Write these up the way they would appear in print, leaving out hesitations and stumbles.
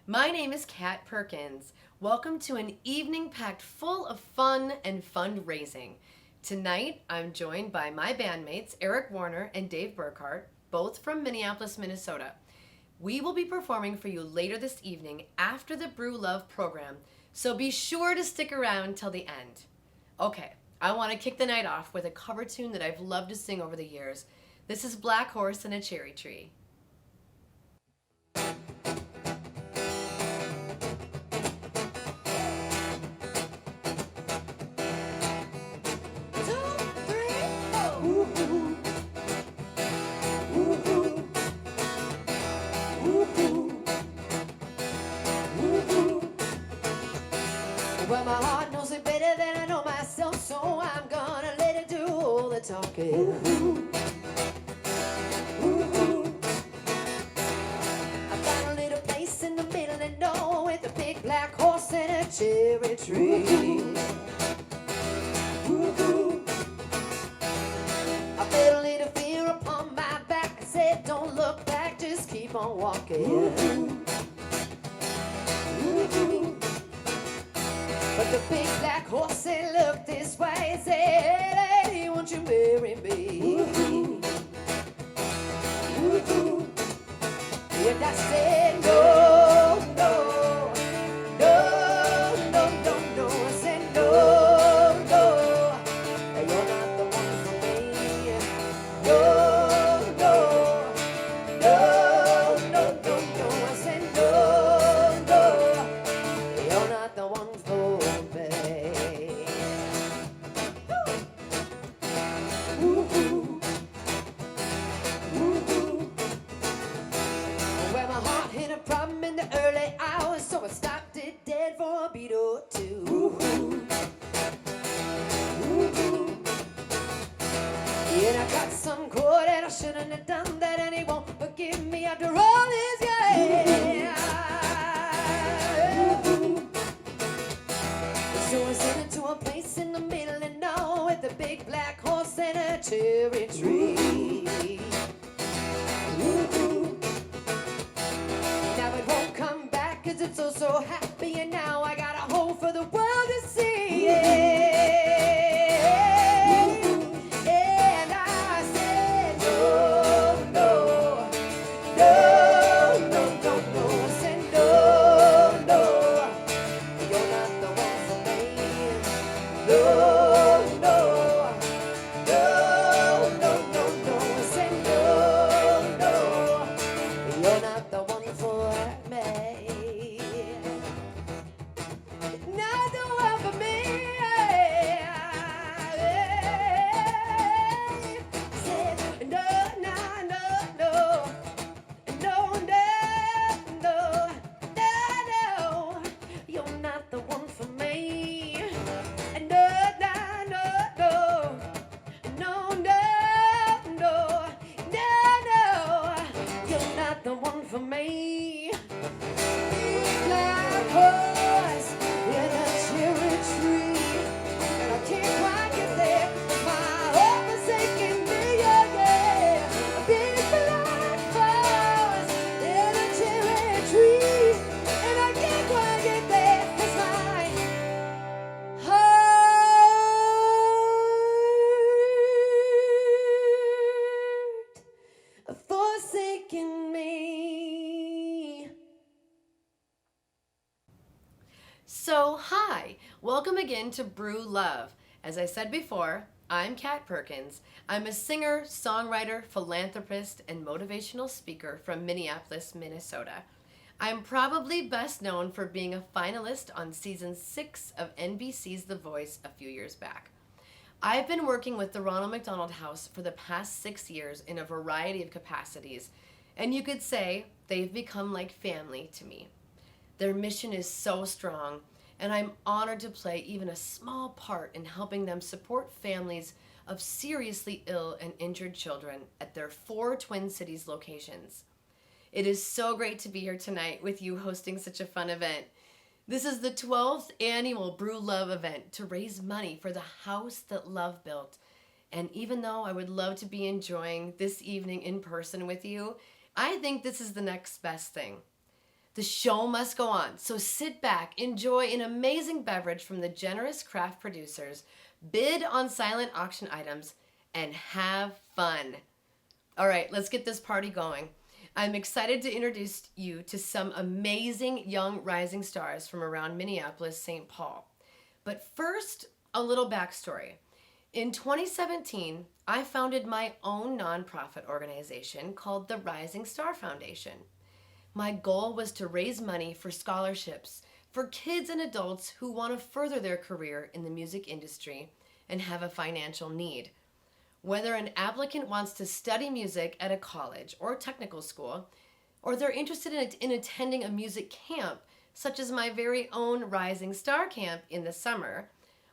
My name is Kat Perkins. Welcome to an evening packed full of fun and fundraising. Tonight, I'm joined by my bandmates, Eric Warner and Dave Burkhart, both from Minneapolis, Minnesota. We will be performing for you later this evening after the Brew Love program, so be sure to stick around till the end. Okay, I want to kick the night off with a cover tune that I've loved to sing over the years. This is Black Horse and a Cherry Tree. Well, my heart knows it better than I know myself, so I'm gonna let it do all the talking. I found a little place in the middle of nowhere with a big black horse and a cherry tree. I felt a little fear upon my back. I said, don't look back, just keep on walking. But the big black horse said, look this way, and said, hey lady, won't you marry me? And I said, no, no, no, no, no, no. I said, no, no, you're not the one for me. No, no, no, no, no, no. I said, no, no, you're not the one for me. Well, my heart hit a problem in the early hours, so I stopped it dead for a beat or two. And I got some chord that I shouldn't have done that, and he won't forgive me after all this years. So I sent it to a place in the middle of nowhere with a big black horse and a cherry tree. Now it won't come back 'cause it's so happy, and now I got a hole for the world to see. And I said, no, no, no, no, no, no. I said, no, no, you're not the one for me. No, no, no, no, no, no. I said, no, no, you're not the one for me. Not the one for me. Said, no, no, no, no. No, no, no, no, no, you're not the one for me. And no, no, no, no, no, no, no, no, you're not the one for me. Black horse in a cherry tree, and I can't quite get there. My heart forsaking me, yeah, yeah. A big black horse in a cherry tree, and I can't quite get there. 'Cause my heart forsaking me. So, hi! Welcome again to Brew Love. As I said before, I'm Kat Perkins. I'm a singer, songwriter, philanthropist, and motivational speaker from Minneapolis, Minnesota. I'm probably best known for being a finalist on season 6 of NBC's The Voice a few years back. I've been working with the Ronald McDonald House for the past 6 years in a variety of capacities, and you could say they've become like family to me. Their mission is so strong, and I'm honored to play even a small part in helping them support families of seriously ill and injured children at their 4 Twin Cities locations. It is so great to be here tonight with you hosting such a fun event. This is the 12th annual Brew Love event to raise money for the house that love built. And even though I would love to be enjoying this evening in person with you, I think this is the next best thing. The show must go on, so sit back, enjoy an amazing beverage from the generous craft producers, bid on silent auction items, and have fun. All right, let's get this party going. I'm excited to introduce you to some amazing young rising stars from around Minneapolis, St. Paul. But first, a little backstory. In 2017, I founded my own nonprofit organization called the Rising Star Foundation. My goal was to raise money for scholarships for kids and adults who want to further their career in the music industry and have a financial need. Whether an applicant wants to study music at a college or technical school, or they're interested in attending a music camp, such as my very own Rising Star Camp in the summer,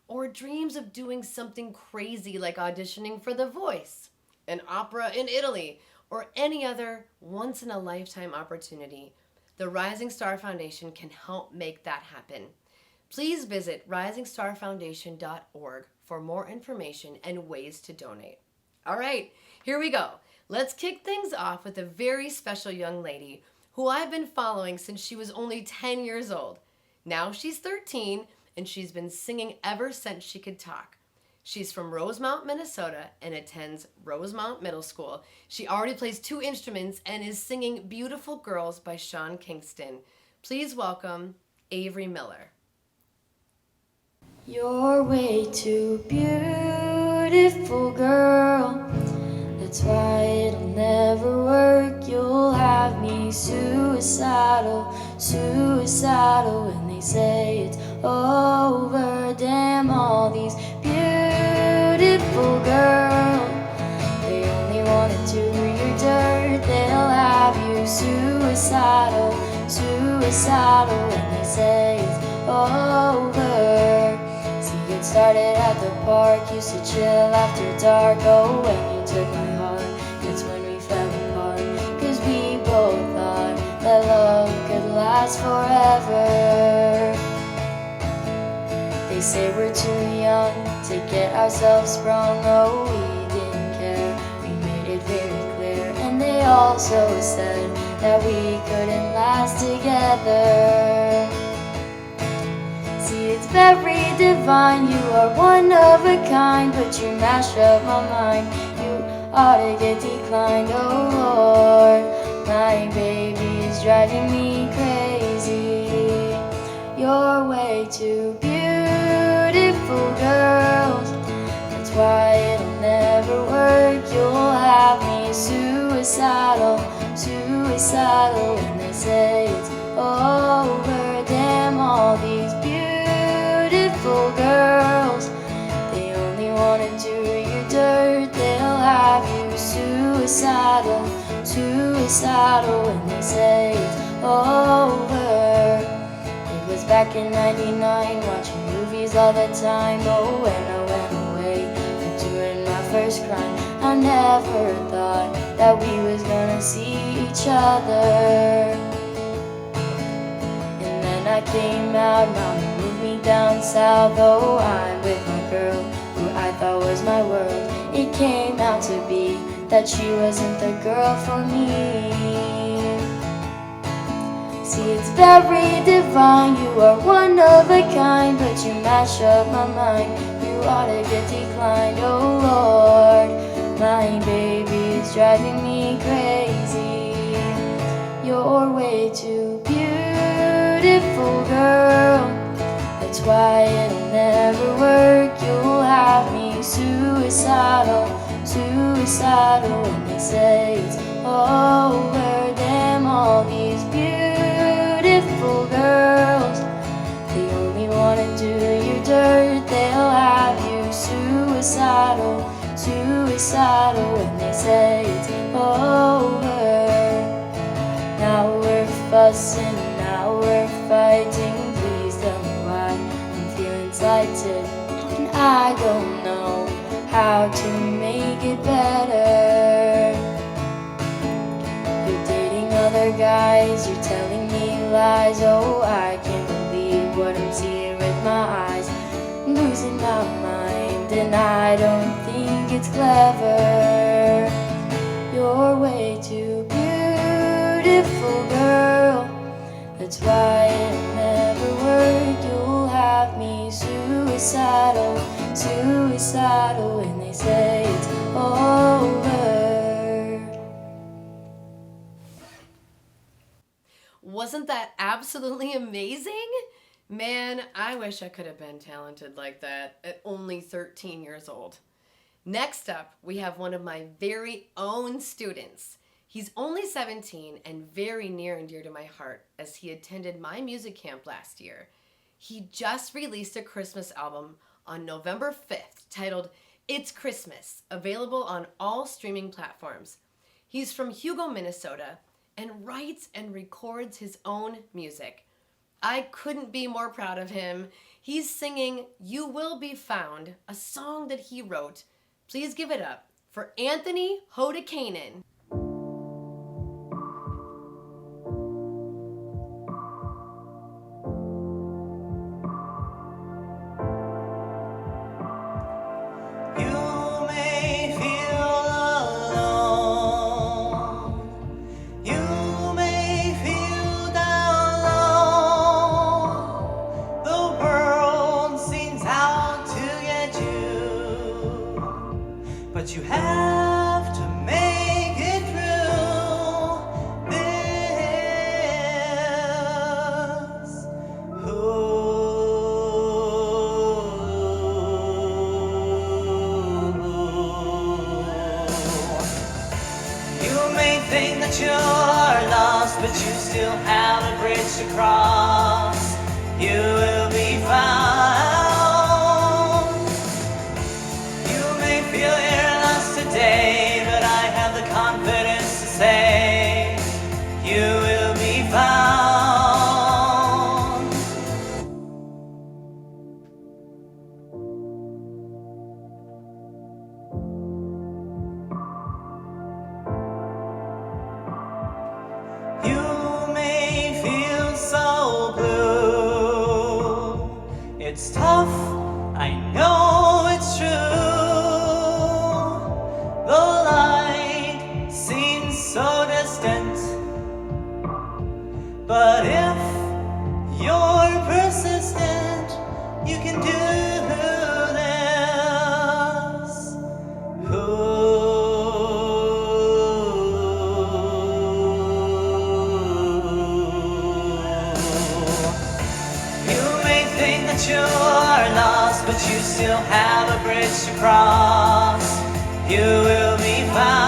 or dreams of doing something crazy like auditioning for The Voice, an opera in Italy, or any other once-in-a-lifetime opportunity, the Rising Star Foundation can help make that happen. Please visit risingstarfoundation.org for more information and ways to donate. All right, here we go. Let's kick things off with a very special young lady who I've been following since she was only 10 years old. Now she's 13, and she's been singing ever since she could talk. She's from Rosemount, Minnesota, and attends Rosemount Middle School. She already plays 2 instruments and is singing Beautiful Girls by Sean Kingston. Please welcome Avery Miller. You're way too beautiful, girl. That's why it'll never work. You'll have me suicidal when they say it's over. Damn, all these beautiful girls, they only wanna do your dirt. They'll have you suicidal when they say it's over. See, it started at the park, used to chill after dark. Oh, when you took my heart, that's when we fell apart. Cause we both thought that love could last forever. They say we're too young to get ourselves sprung. Oh, we didn't care, we made it very clear. And they also said that we couldn't last together. See, it's very divine, you are one of a kind, but you mash up my mind. You ought to get declined, oh Lord. My baby is driving me crazy. You're way too beautiful, girls. That's why it'll never work. You'll have me suicidal when they say it's over. Damn, all these beautiful girls, they only wanna do your dirt. They'll have you suicidal when they say it's over. It was back in 99, watching movies all the time. Oh, when I went away from doing my first crime, I never thought that we was gonna see each other. And then I came out, mommy moved me down south. Oh, I'm with my girl, who I thought was my world. It came out to be that she wasn't the girl for me. See, it's very divine, you are one of a kind, but you mash up my mind. You ought to get declined, oh Lord. My baby is driving me crazy. You're way too beautiful, girl. That's why it'll never work. You'll have me suicidal when they say it's over. Damn, all these beautiful girls, they only wanna do your dirt. They'll have you suicidal when they say it's over. Now we're fussing, now we're fighting. Please tell me why I'm feeling slighted, and I don't know how to make it better. You're dating other guys, you're telling me lies. Oh, I can't believe what I'm seeing with my eyes. I'm losing my mind, and I don't think it's clever. You're way too beautiful, girl. That's why it'll never work. You'll have me suicidal, suicidal when they say it's over. Wasn't that absolutely amazing? Man, I wish I could have been talented like that at only 13 years old. Next up, we have one of my very own students. He's only 17 and very near and dear to my heart as he attended my music camp last year. He just released a Christmas album on November 5th titled It's Christmas, available on all streaming platforms. He's from Hugo, Minnesota, and writes and records his own music. I couldn't be more proud of him. He's singing You Will Be Found, a song that he wrote. Please give it up for Anthony Hodekainen. You may feel alone. You may feel down low. The world seems out to get you, but you have to make it through this. You may think that you're lost, but you still have a bridge to cross. You will be found. You may feel you're lost today, but I have the confidence to say you will be found. You may feel so blue. It's tough, I know it's true. The light seems so distant, but if you're persistent, you can do this. You may think that you're lost, but you still have a bridge to cross. You will be found.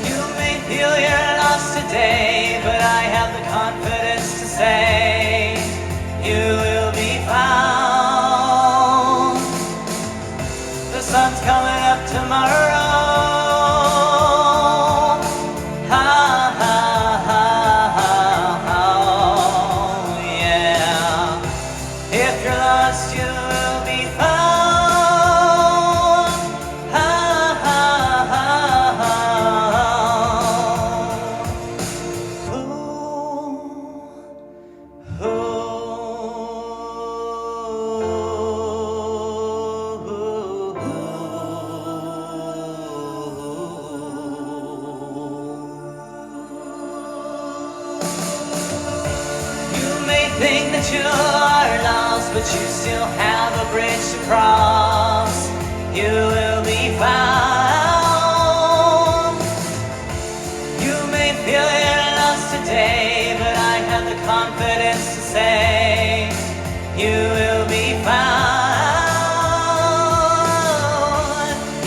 You may feel you're lost today, but I have the confidence to say you will be found. The sun's coming up tomorrow. Ha ha ha ha ha, yeah. If you're lost, you will be found. Ha ha ha ha. You may think that you're lost, but you still have a bridge to cross. You will be found. You may feel you're lost today, but I have the confidence to say you will be found.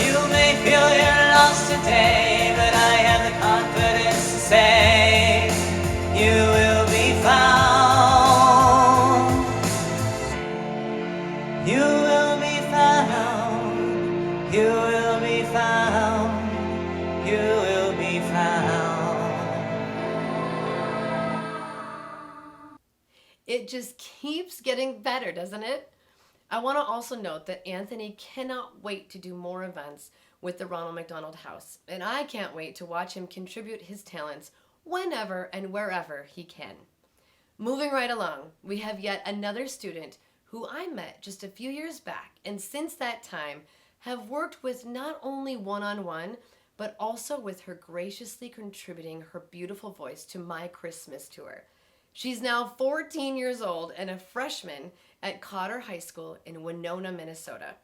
You may feel you're lost today, but I have the confidence to say you will be found. You will be found. You will be found. You will be found. It just keeps getting better, doesn't it? I want to also note that Anthony cannot wait to do more events with the Ronald McDonald House, and I can't wait to watch him contribute his talents whenever and wherever he can. Moving right along, we have yet another student who I met just a few years back, and since that time have worked with not only one-on-one, but also with her graciously contributing her beautiful voice to my Christmas tour. She's now 14 years old and a freshman at Cotter High School in Winona, Minnesota.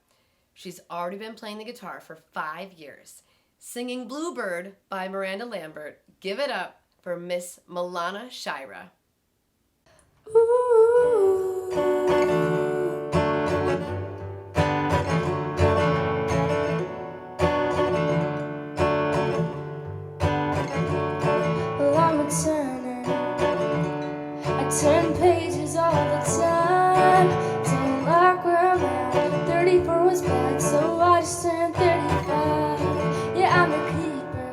She's already been playing the guitar for 5 years. Singing Bluebird by Miranda Lambert, give it up for Miss Milana Shira. Well, I'm a turner. I turn pages all the time. Don't like where I'm at. 34 was bad, so I just turned 35. Yeah, I'm a keeper.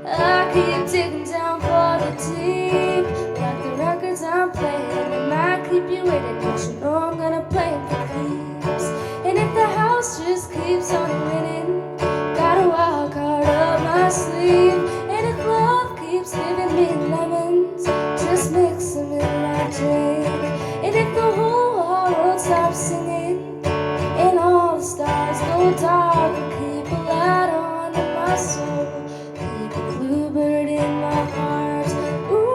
I keep digging down for the deep. Like the records I'm playing, they might keep you waiting, but you know I'm gonna play it for keeps. And if the house just keeps on winning, got a wild card up my sleeve. And if love keeps giving me lemons, just mix them in my drink. And if the whole world stops singing and all the stars go dark, I'll keep a light on in my soul, keep a bluebird in my heart. Ooh.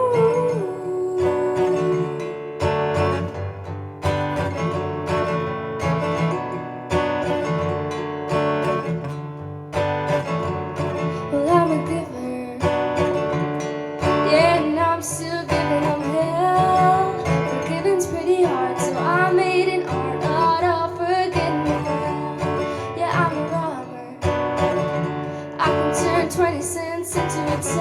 Well, I'm a giver, yeah, and I'm still giving them hell. Forgiving's pretty hard, so I made an art of forgetting well. Yeah, I'm a robber. I can turn 20 cents into a 10.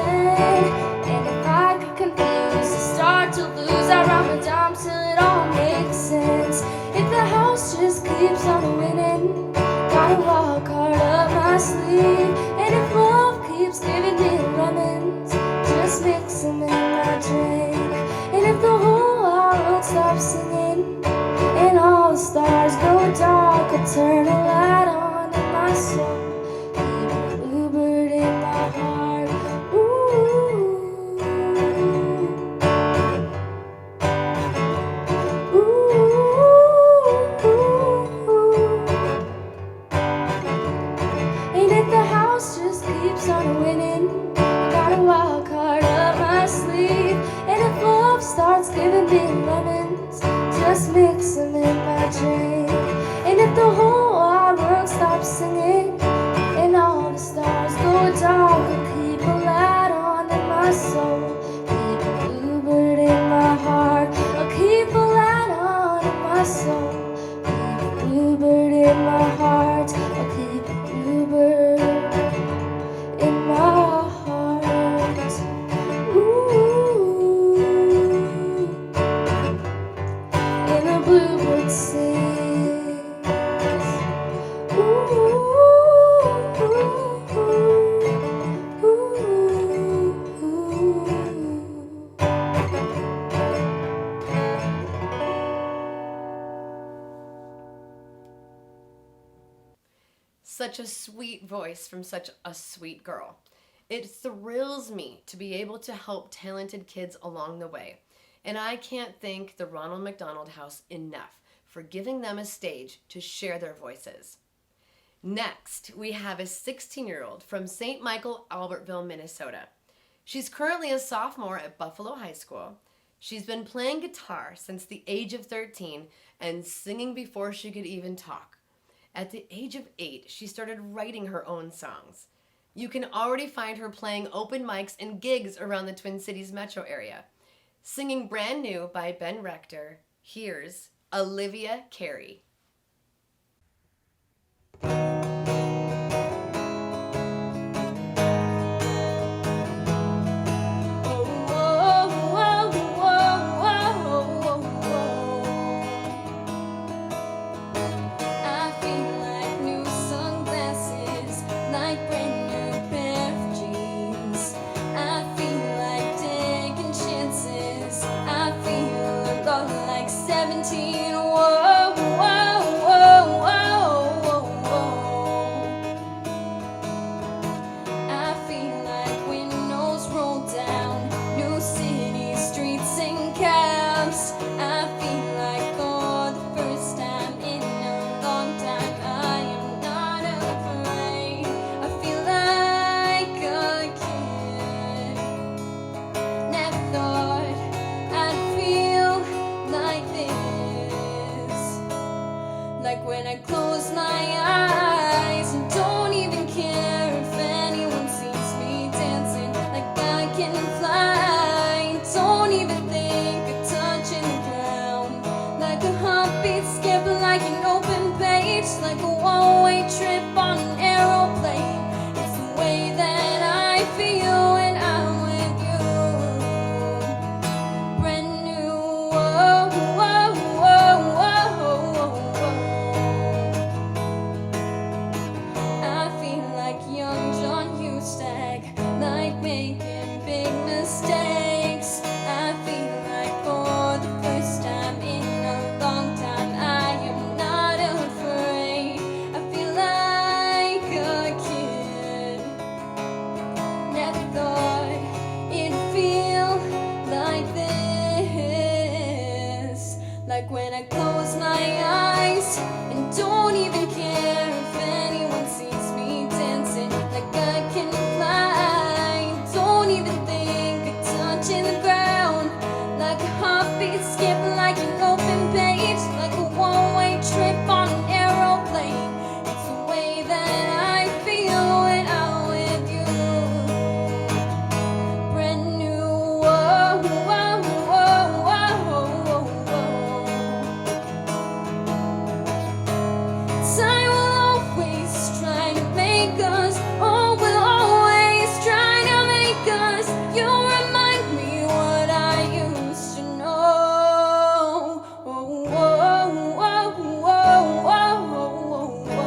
And if I could confuse the start to lose, I rhyme a dime till it all makes sense. If the house just keeps on winning, got a wild card up my sleeve. And if love keeps giving me lemons, just mix them in my drink. And if the whole world stops singing and all the stars go dark, I'll turn a light on in my soul, keep a bluebird in my heart. Ooh. Ooh. And if the house just keeps on winning, I got a wild card up my sleeve. And if love starts giving me lemons, just mix them in my drink. And if the whole wide world stops singing and all the stars go dark, I'll keep a light on in my soul, keep a bluebird in my heart. I'll keep a light on in my soul, keep a bluebird in my heart. I'll keep a bluebird in my heart. Ooh. And the bluebird sings. Ooh. Such a sweet voice from such a sweet girl. It thrills me to be able to help talented kids along the way. And I can't thank the Ronald McDonald House enough for giving them a stage to share their voices. Next, we have a 16-year-old from St. Michael, Albertville, Minnesota. She's currently a sophomore at Buffalo High School. She's been playing guitar since the age of 13 and singing before she could even talk. At the age of 8, she started writing her own songs. You can already find her playing open mics and gigs around the Twin Cities metro area. Singing Brand New by Ben Rector, here's Olivia Carey. Like 17, whoa, whoa. Like when I close my eyes and don't even care if anyone sees me dancing. Like I can fly, don't even think of touching the ground. Like a heartbeat skip, like an open page, like a one-way trip on an aeroplane. It's the way that I feel when I'm with you. Brand new, whoa, whoa, whoa, whoa, whoa, whoa. Time will always try to make us, oh, will always try to make us. You remind me what I used to know. Oh, whoa, whoa, whoa, whoa, whoa, whoa.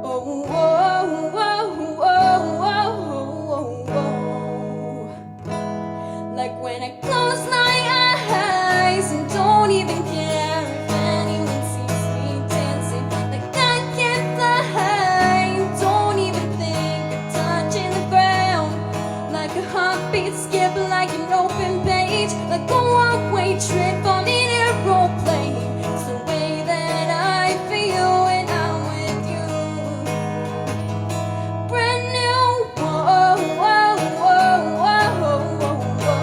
Oh, whoa, whoa, whoa, whoa, whoa. Like when I close my eyes and don't even care if anyone sees me dancing. Like I can't fly, don't even think of touching the ground. Like a heartbeat skip, like an open page, like a one-way trip on an aeroplane. It's the way that I feel when I'm with you. Brand new, whoa, whoa, whoa, whoa, whoa, whoa.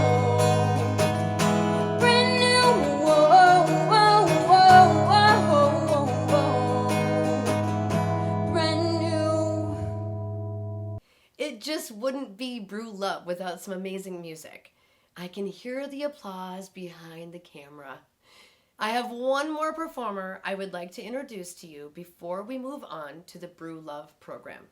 Brand new, whoa, whoa, whoa, whoa, whoa, whoa. Brand new. It just wouldn't be Brew Love without some amazing music. I can hear the applause behind the camera. I have one more performer I would like to introduce to you before we move on to the Brew Love program.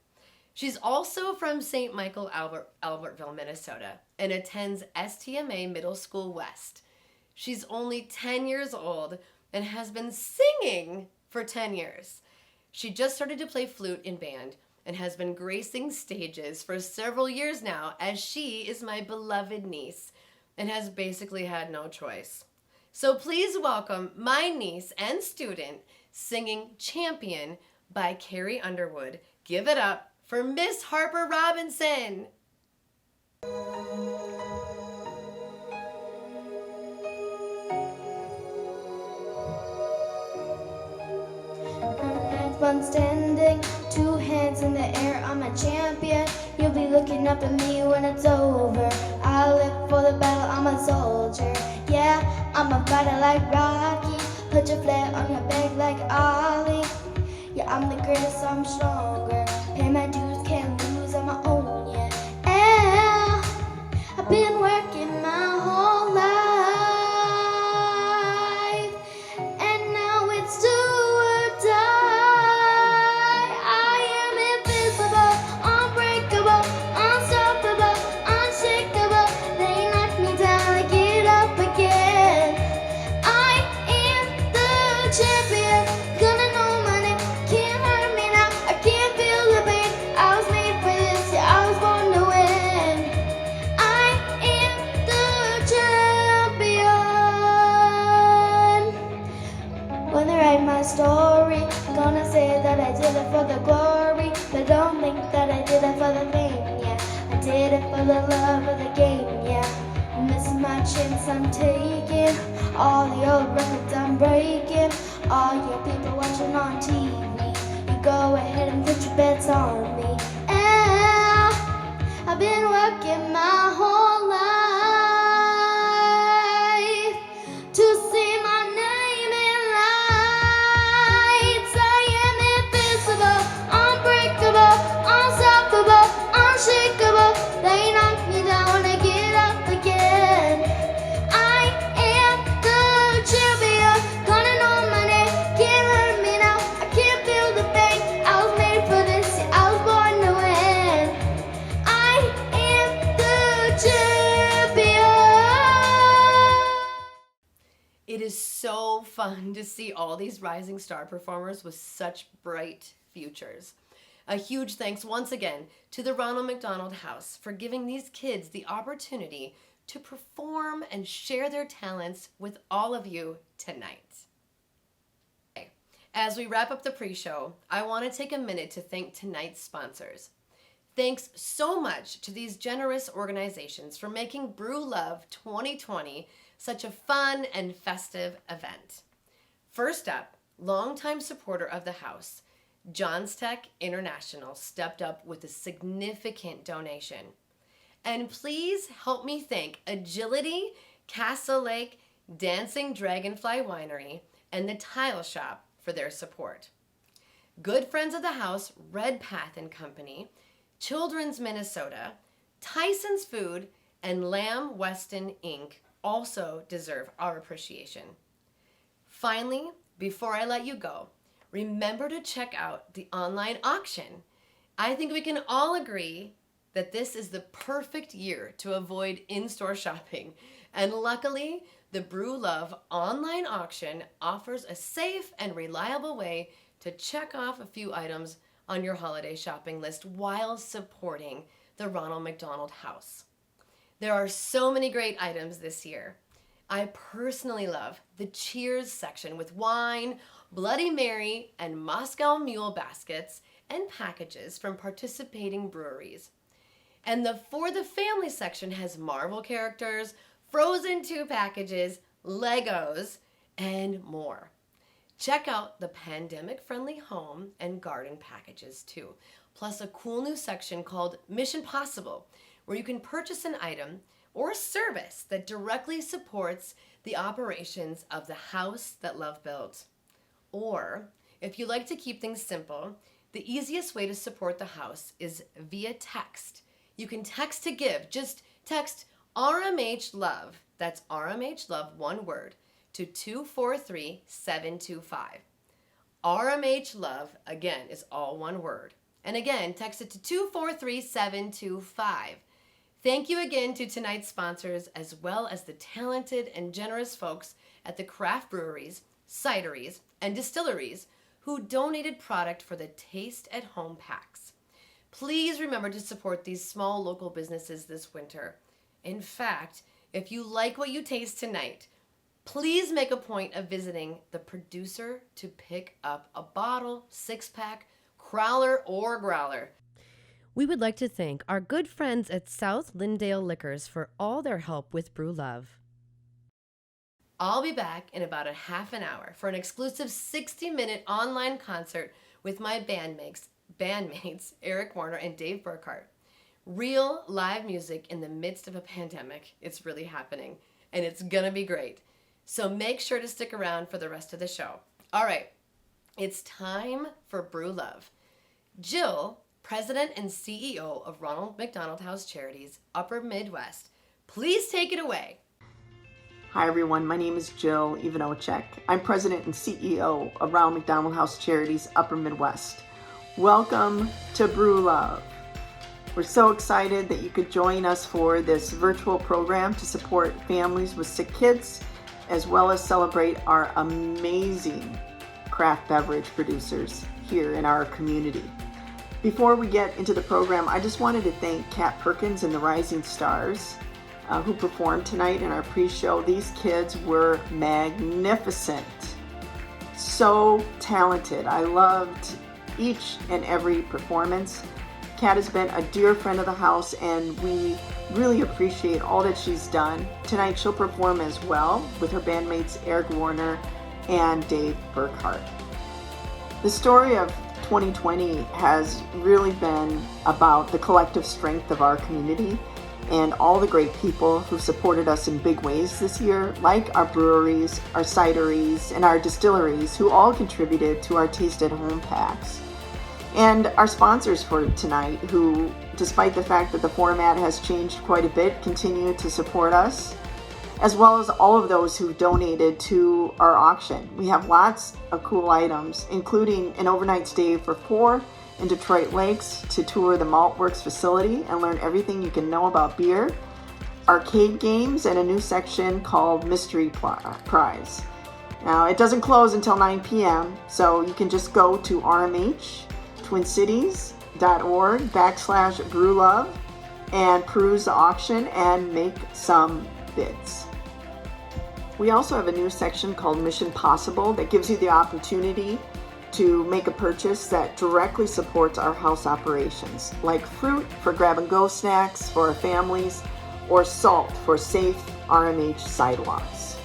She's also from St. Michael, Albertville, Minnesota, and attends STMA Middle School West. She's only 10 years old and has been singing for 10 years. She just started to play flute in band and has been gracing stages for several years now, as she is my beloved niece and has basically had no choice. So please welcome my niece and student singing Champion by Carrie Underwood. Give it up for Miss Harper Robinson. One standing, two hands in the air, I'm a champion. You'll be looking up at me when it's over. I live for the battle, I'm a soldier. Yeah, I'm a fighter like Rocky. Put your flag on your back like Ollie. Yeah, I'm the greatest, so I'm stronger. Pay my dues, can't lose on my own, yeah. Yeah, I've been working my whole life, and now it's do or die. I am invincible, unbreakable, unstoppable, unshakable. They knock me down, I get up again. I am the champion, gonna know my name, can't hurt me now, I can't feel the pain. I was made for this, yeah, I was born to win. I am the champion. When they write my story, gonna say that I did it for the glory, but don't think that I did it for the fame, yeah. I did it for the love of the game, yeah. This is my chance I'm taking, all the old records I'm breaking, all your people watching on TV, you go ahead and put your bets on me. Yeah, I've been working my whole life to see my name in lights. I am invincible, unbreakable, unstoppable, unshakable. They knock me down, I get up again. I am the champion, gonna know my name, can't hurt me now, I can't feel the pain. I was made for this, yeah, I was born to win. I am the champion. It is so fun to see all these rising star performers with such bright futures. A huge thanks once again to the Ronald McDonald House for giving these kids the opportunity to perform and share their talents with all of you tonight. As we wrap up the pre-show, I want to take a minute to thank tonight's sponsors. Thanks so much to these generous organizations for making Brew Love 2020 such a fun and festive event. First up, longtime supporter of the house, Johnstech International stepped up with a significant donation. And please help me thank Agility, Castle Lake, Dancing Dragonfly Winery, and the Tile Shop for their support. Good friends of the house, Red Path and Company, Children's Minnesota, Tyson's Food, and Lamb Weston Inc. also deserve our appreciation. Finally, before I let you go, remember to check out the online auction. I think we can all agree that this is the perfect year to avoid in-store shopping. And luckily, the Brew Love online auction offers a safe and reliable way to check off a few items on your holiday shopping list while supporting the Ronald McDonald House. There are so many great items this year. I personally love the Cheers section with wine, Bloody Mary, and Moscow Mule baskets and packages from participating breweries. And the For the Family section has Marvel characters, Frozen 2 packages, Legos, and more. Check out the pandemic-friendly home and garden packages too, plus a cool new section called Mission Possible, where you can purchase an item or service that directly supports the operations of the house that love builds. Or, if you like to keep things simple, the easiest way to support the house is via text. You can text to give. Just text RMH Love, that's RMH Love, one word, to 243-725. RMH Love, again, is all one word. And again, text it to 243-725. Thank you again to tonight's sponsors, as well as the talented and generous folks at the craft breweries, cideries, and distilleries who donated product for the Taste at Home packs. Please remember to support these small local businesses this winter. In fact, if you like what you taste tonight, please make a point of visiting the producer to pick up a bottle, 6-pack, crowler, or growler. We would like to thank our good friends at South Lyndale Liquors for all their help with Brew Love. I'll be back in about a half an hour for an exclusive 60-minute online concert with my bandmates Eric Warner and Dave Burkhart. Real live music in the midst of a pandemic. It's really happening, and it's gonna be great. So make sure to stick around for the rest of the show. All right, it's time for Brew Love. Jill, President and CEO of Ronald McDonald House Charities, Upper Midwest, please take it away. Hi everyone, my name is Jill Ivanocek. I'm President and CEO of Ronald McDonald House Charities, Upper Midwest. Welcome to Brew Love. We're so excited that you could join us for this virtual program to support families with sick kids, as well as celebrate our amazing craft beverage producers here in our community. Before we get into the program, I just wanted to thank Kat Perkins and the Rising Stars who performed tonight in our pre-show. These kids were magnificent, so talented. I loved each and every performance. Kat has been a dear friend of the house, and we really appreciate all that she's done. Tonight she'll perform as well with her bandmates Eric Warner and Dave Burkhart. The story of 2020 has really been about the collective strength of our community and all the great people who supported us in big ways this year, like our breweries, our cideries, and our distilleries, who all contributed to our Taste at Home packs. And our sponsors for tonight, who, despite the fact that the format has changed quite a bit, continue to support us, as well as all of those who donated to our auction. We have lots of cool items, including an overnight stay for 4 in Detroit Lakes to tour the Maltworks facility and learn everything you can know about beer, arcade games, and a new section called Mystery Prize. Now, it doesn't close until 9 p.m., so you can just go to rmhtwincities.org/brewlove and peruse the auction and make some bids. We also have a new section called Mission Possible that gives you the opportunity to make a purchase that directly supports our house operations, like fruit for grab-and-go snacks for our families, or salt for safe RMH sidewalks.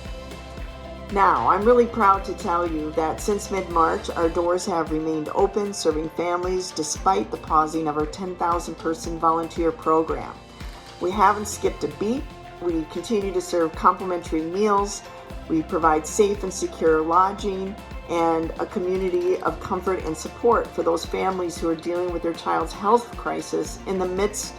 Now, I'm really proud to tell you that since mid-March, our doors have remained open, serving families despite the pausing of our 10,000-person volunteer program. We haven't skipped a beat. We continue to serve complimentary meals. We provide safe and secure lodging and a community of comfort and support for those families who are dealing with their child's health crisis in the midst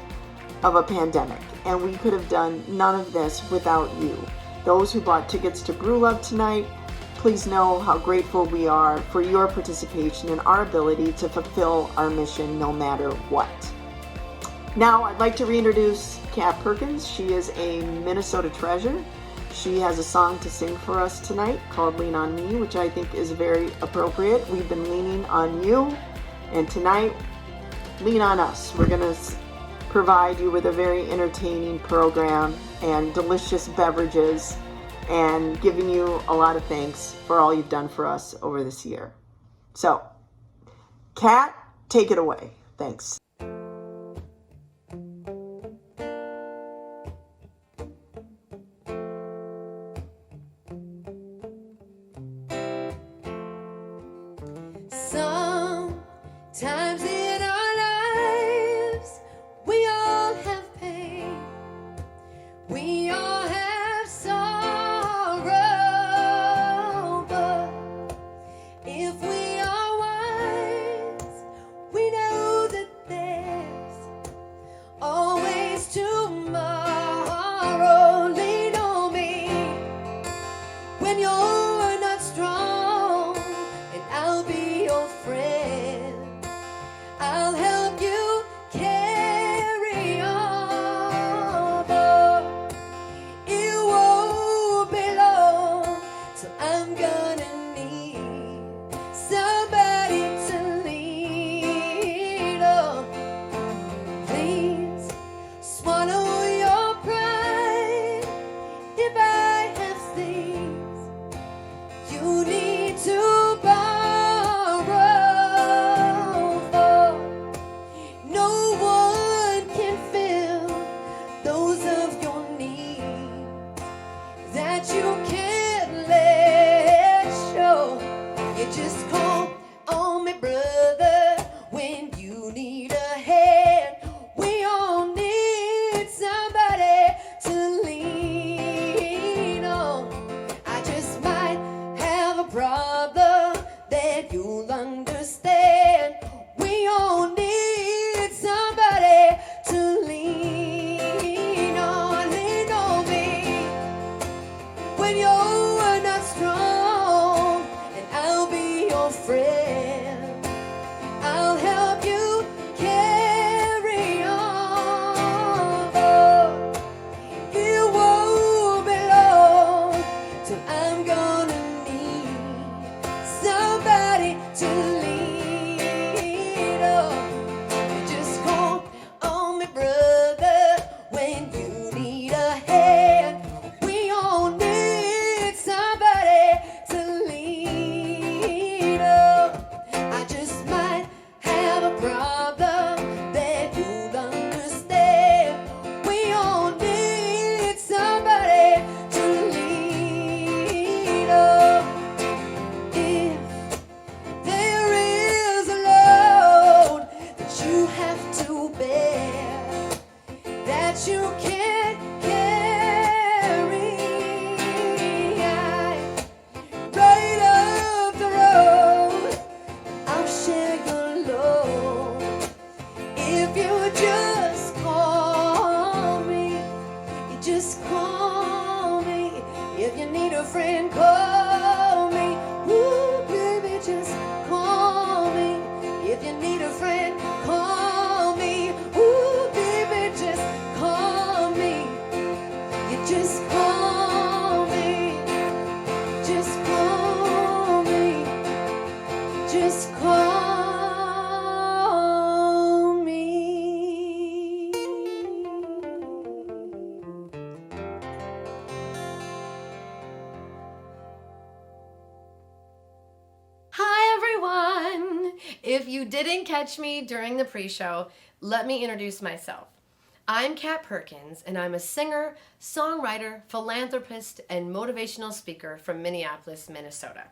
of a pandemic. And we could have done none of this without you. Those who bought tickets to Brew Love tonight, please know how grateful we are for your participation and our ability to fulfill our mission no matter what. Now, I'd like to reintroduce Kat Perkins. She is a Minnesota treasure. She has a song to sing for us tonight called Lean on Me, which I think is very appropriate. We've been leaning on you, and tonight, lean on us. We're going to provide you with a very entertaining program and delicious beverages and giving you a lot of thanks for all you've done for us over this year. So, Kat, take it away. Thanks. Sometimes in our lives, we all have pain. We all have sorrow. But if we are wise, we know that there's always tomorrow. Lean on me when you're not strong, and I'll be your friend. I'll help you carry on. But it won't be long till I'm gonna need somebody to lean on. Please swallow your pride. If I have things you need to you can't let show. You just call on me, brother, when you need a hand. We all need somebody to lean on. I just might have a problem that you'll understand. We all need somebody to lean on. Lean on me when you're not strong, and I'll be your friend. I'll help you carry on. It won't be long till I'm gonna need somebody to lean on. You just call on me, brother, when you need a hand. We all need somebody to lean on. I just might have a problem that you'll understand. We all need somebody to lean on. If there is a load that you have to bear, that you can't carry, right up the road, I'll share your load. If you just call me, you just call me. If you need a friend, call me. Ooh, baby, just call me. If you need a friend, call me. Ooh, baby, just call me. You just call me. Just call me. Just call me. If you didn't catch me during the pre-show, let me introduce myself. I'm Kat Perkins, and I'm a singer, songwriter, philanthropist, and motivational speaker from Minneapolis, Minnesota.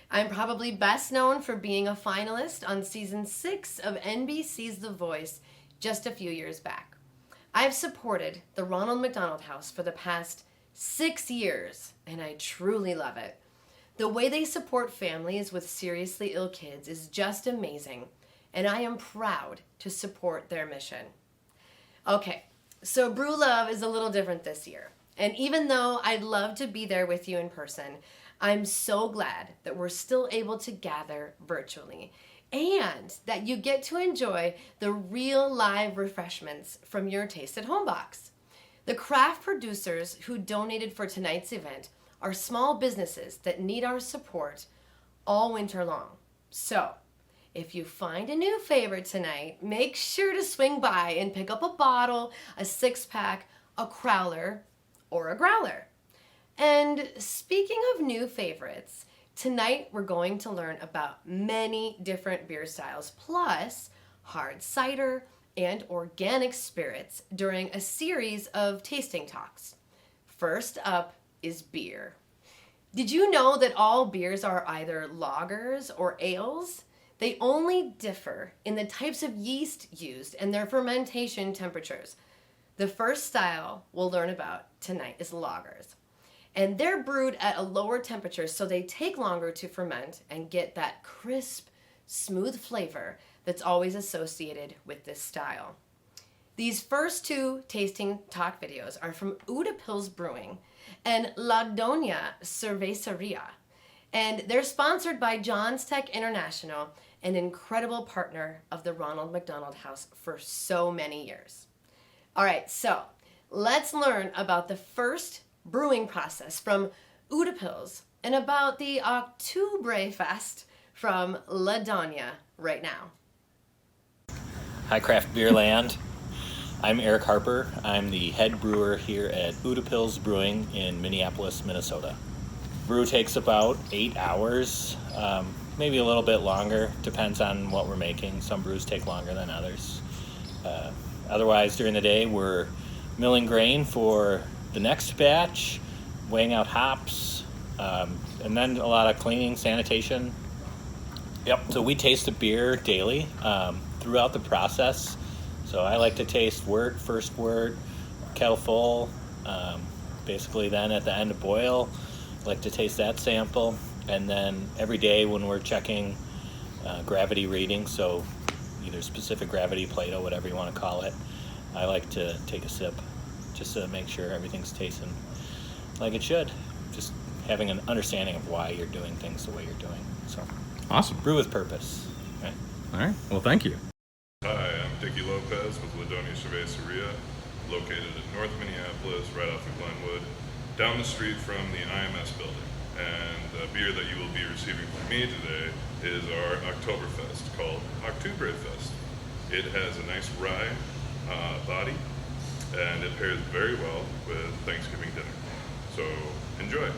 I'm probably best known for being a finalist on season 6 of NBC's The Voice just a few years back. I've supported the Ronald McDonald House for the past 6 years, and I truly love it. The way they support families with seriously ill kids is just amazing, and I am proud to support their mission. Okay, so Brew Love is a little different this year, and even though I'd love to be there with you in person, I'm so glad that we're still able to gather virtually and that you get to enjoy the real live refreshments from your Taste at Home box. The craft producers who donated for tonight's event are small businesses that need our support all winter long. So, if you find a new favorite tonight, make sure to swing by and pick up a bottle, a 6-pack, a crowler, or a growler. And speaking of new favorites, tonight we're going to learn about many different beer styles, plus hard cider and organic spirits during a series of tasting talks. First up is beer. Did you know that all beers are either lagers or ales? They only differ in the types of yeast used and their fermentation temperatures. The first style we'll learn about tonight is lagers. And they're brewed at a lower temperature, so they take longer to ferment and get that crisp, smooth flavor that's always associated with this style. These first 2 tasting talk videos are from Udapils Brewing and La Doña Cerveceria, and they're sponsored by John's Tech International, an incredible partner of the Ronald McDonald House for so many years. All right, so let's learn about the first brewing process from Udapils and about the Oktoberfest from La Doña right now. Hi, Craft Beer Land. I'm Eric Harper. I'm the head brewer here at Udapils Brewing in Minneapolis, Minnesota. Brew takes about 8 hours, maybe a little bit longer, depends on what we're making. Some brews take longer than others. Otherwise, during the day, we're milling grain for the next batch, weighing out hops, and then a lot of cleaning, sanitation. Yep, so we taste the beer daily throughout the process. So I like to taste first wort, kettle full, basically then at the end of boil, I like to taste that sample. And then every day when we're checking gravity readings, so either specific gravity, Plato, whatever you want to call it, I like to take a sip just to make sure everything's tasting like it should. Just having an understanding of why you're doing things the way you're doing. So Awesome. brew with purpose. Right? All right. Well, thank you. Hi, I'm Dickie Lopez with La Doña Cerveceria, located in North Minneapolis, right off of Glenwood, down the street from the IMS building. And the beer that you will be receiving from me today is our Oktoberfest, called Oktoberfest. It has a nice rye body, and it pairs very well with Thanksgiving dinner. So enjoy.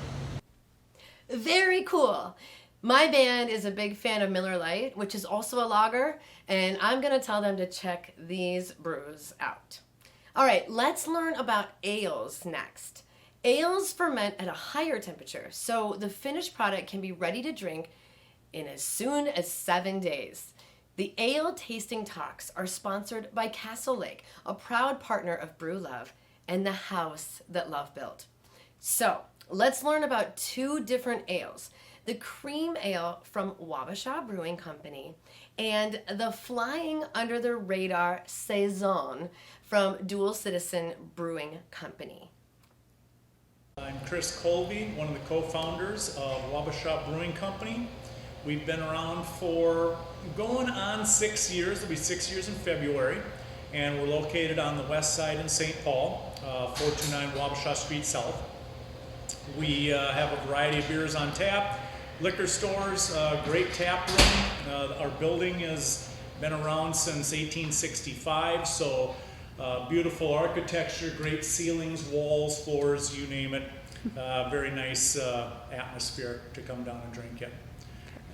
Very cool. My band is a big fan of Miller Lite, which is also a lager, and I'm going to tell them to check these brews out. All right, let's learn about ales next. Ales ferment at a higher temperature, so the finished product can be ready to drink in as soon as 7 days. The ale tasting talks are sponsored by Castle Lake, a proud partner of Brew Love and the house that Love built. So let's learn about 2 different ales. The cream ale from Wabasha Brewing Company and the flying under the radar Saison from Dual Citizen Brewing Company. I'm Chris Colby, one of the co-founders of Wabasha Brewing Company. We've been around for going on 6 years. It'll be 6 years in February. And we're located on the west side in St. Paul, 429 Wabasha Street South. We have a variety of beers on tap, liquor stores, great tap room. Our building has been around since 1865, so beautiful architecture, great ceilings, walls, floors, you name it. Very nice atmosphere to come down and drink in.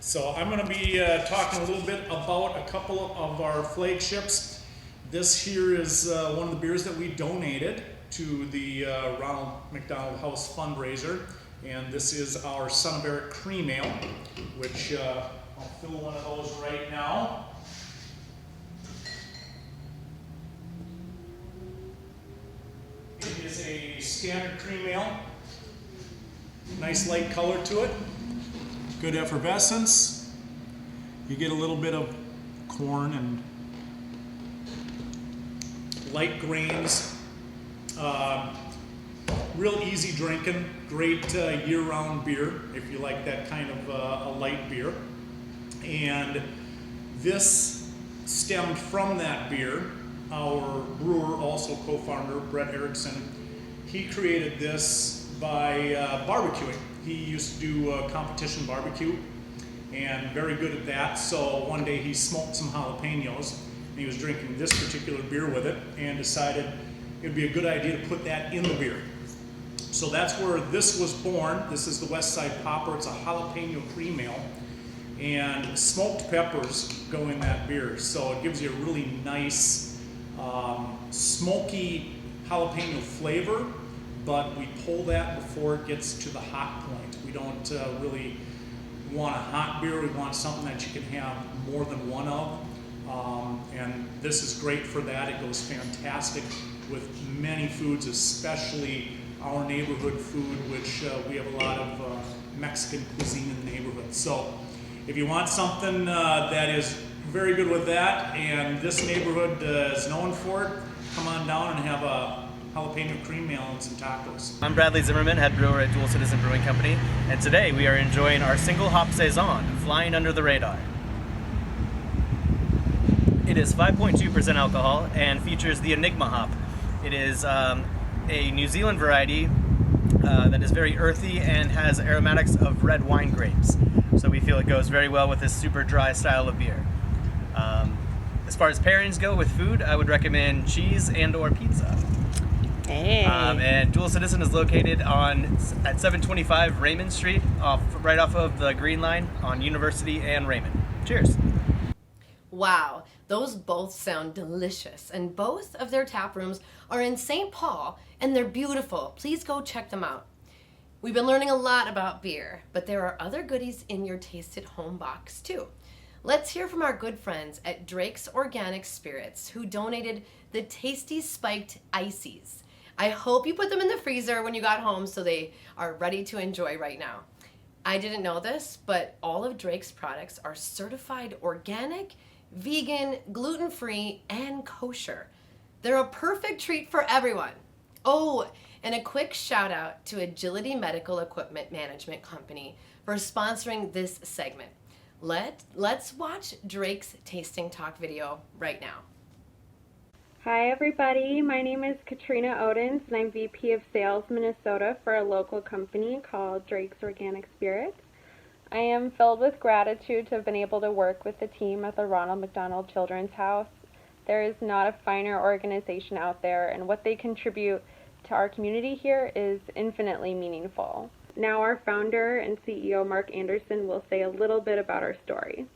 So I'm going to be talking a little bit about a couple of our flagships. This here is one of the beers that we donated to the Ronald McDonald House fundraiser, and this is our Son of Eric Cream Ale, which I'll fill one of those right now. It is a standard cream ale. Nice light color to it. Good effervescence. You get a little bit of corn and light grains. Real easy drinking. Great year-round beer if you like that kind of a light beer. And this stemmed from that beer. Our brewer, also co-founder, Brett Erickson, he created this by barbecuing. He used to do competition barbecue and very good at that. So one day he smoked some jalapenos and he was drinking this particular beer with it and decided it'd be a good idea to put that in the beer. So that's where this was born. This is the West Side Popper. It's a jalapeno cream ale. And smoked peppers go in that beer. So it gives you a really nice smoky jalapeno flavor, but we pull that before it gets to the hot point. We don't really want a hot beer. We want something that you can have more than one of. And this is great for that. It goes fantastic with many foods, especially our neighborhood food, which we have a lot of Mexican cuisine in the neighborhood. So if you want something that is very good with that, and this neighborhood is known for it, come on down and have a jalapeno cream ale and some tacos. I'm Bradley Zimmerman, head brewer at Dual Citizen Brewing Company, and today we are enjoying our single hop saison, Flying Under the Radar. It is 5.2% alcohol and features the Enigma hop. It is a New Zealand variety that is very earthy and has aromatics of red wine grapes. So we feel it goes very well with this super dry style of beer. As far as pairings go with food, I would recommend cheese and or pizza. Hey. And Dual Citizen is located at 725 Raymond Street, right off of the Green Line on University and Raymond. Cheers. Wow, those both sound delicious, and both of their tap rooms are in St. Paul, and they're beautiful. Please go check them out. We've been learning a lot about beer, but there are other goodies in your Taste at Home box too. Let's hear from our good friends at Drake's Organic Spirits, who donated the tasty spiked ices. I hope you put them in the freezer when you got home so they are ready to enjoy right now. I didn't know this, but all of Drake's products are certified organic, vegan, gluten-free, and kosher. They're a perfect treat for everyone. Oh, and a quick shout out to Agility Medical Equipment Management Company for sponsoring this segment. Let's watch Drake's Tasting Talk video right now. Hi everybody, my name is Katrina Odens and I'm VP of Sales Minnesota for a local company called Drake's Organic Spirits. I am filled with gratitude to have been able to work with the team at the Ronald McDonald Children's House. There is not a finer organization out there, and what they contribute to our community here is infinitely meaningful. Now our founder and CEO Mark Anderson will say a little bit about our story.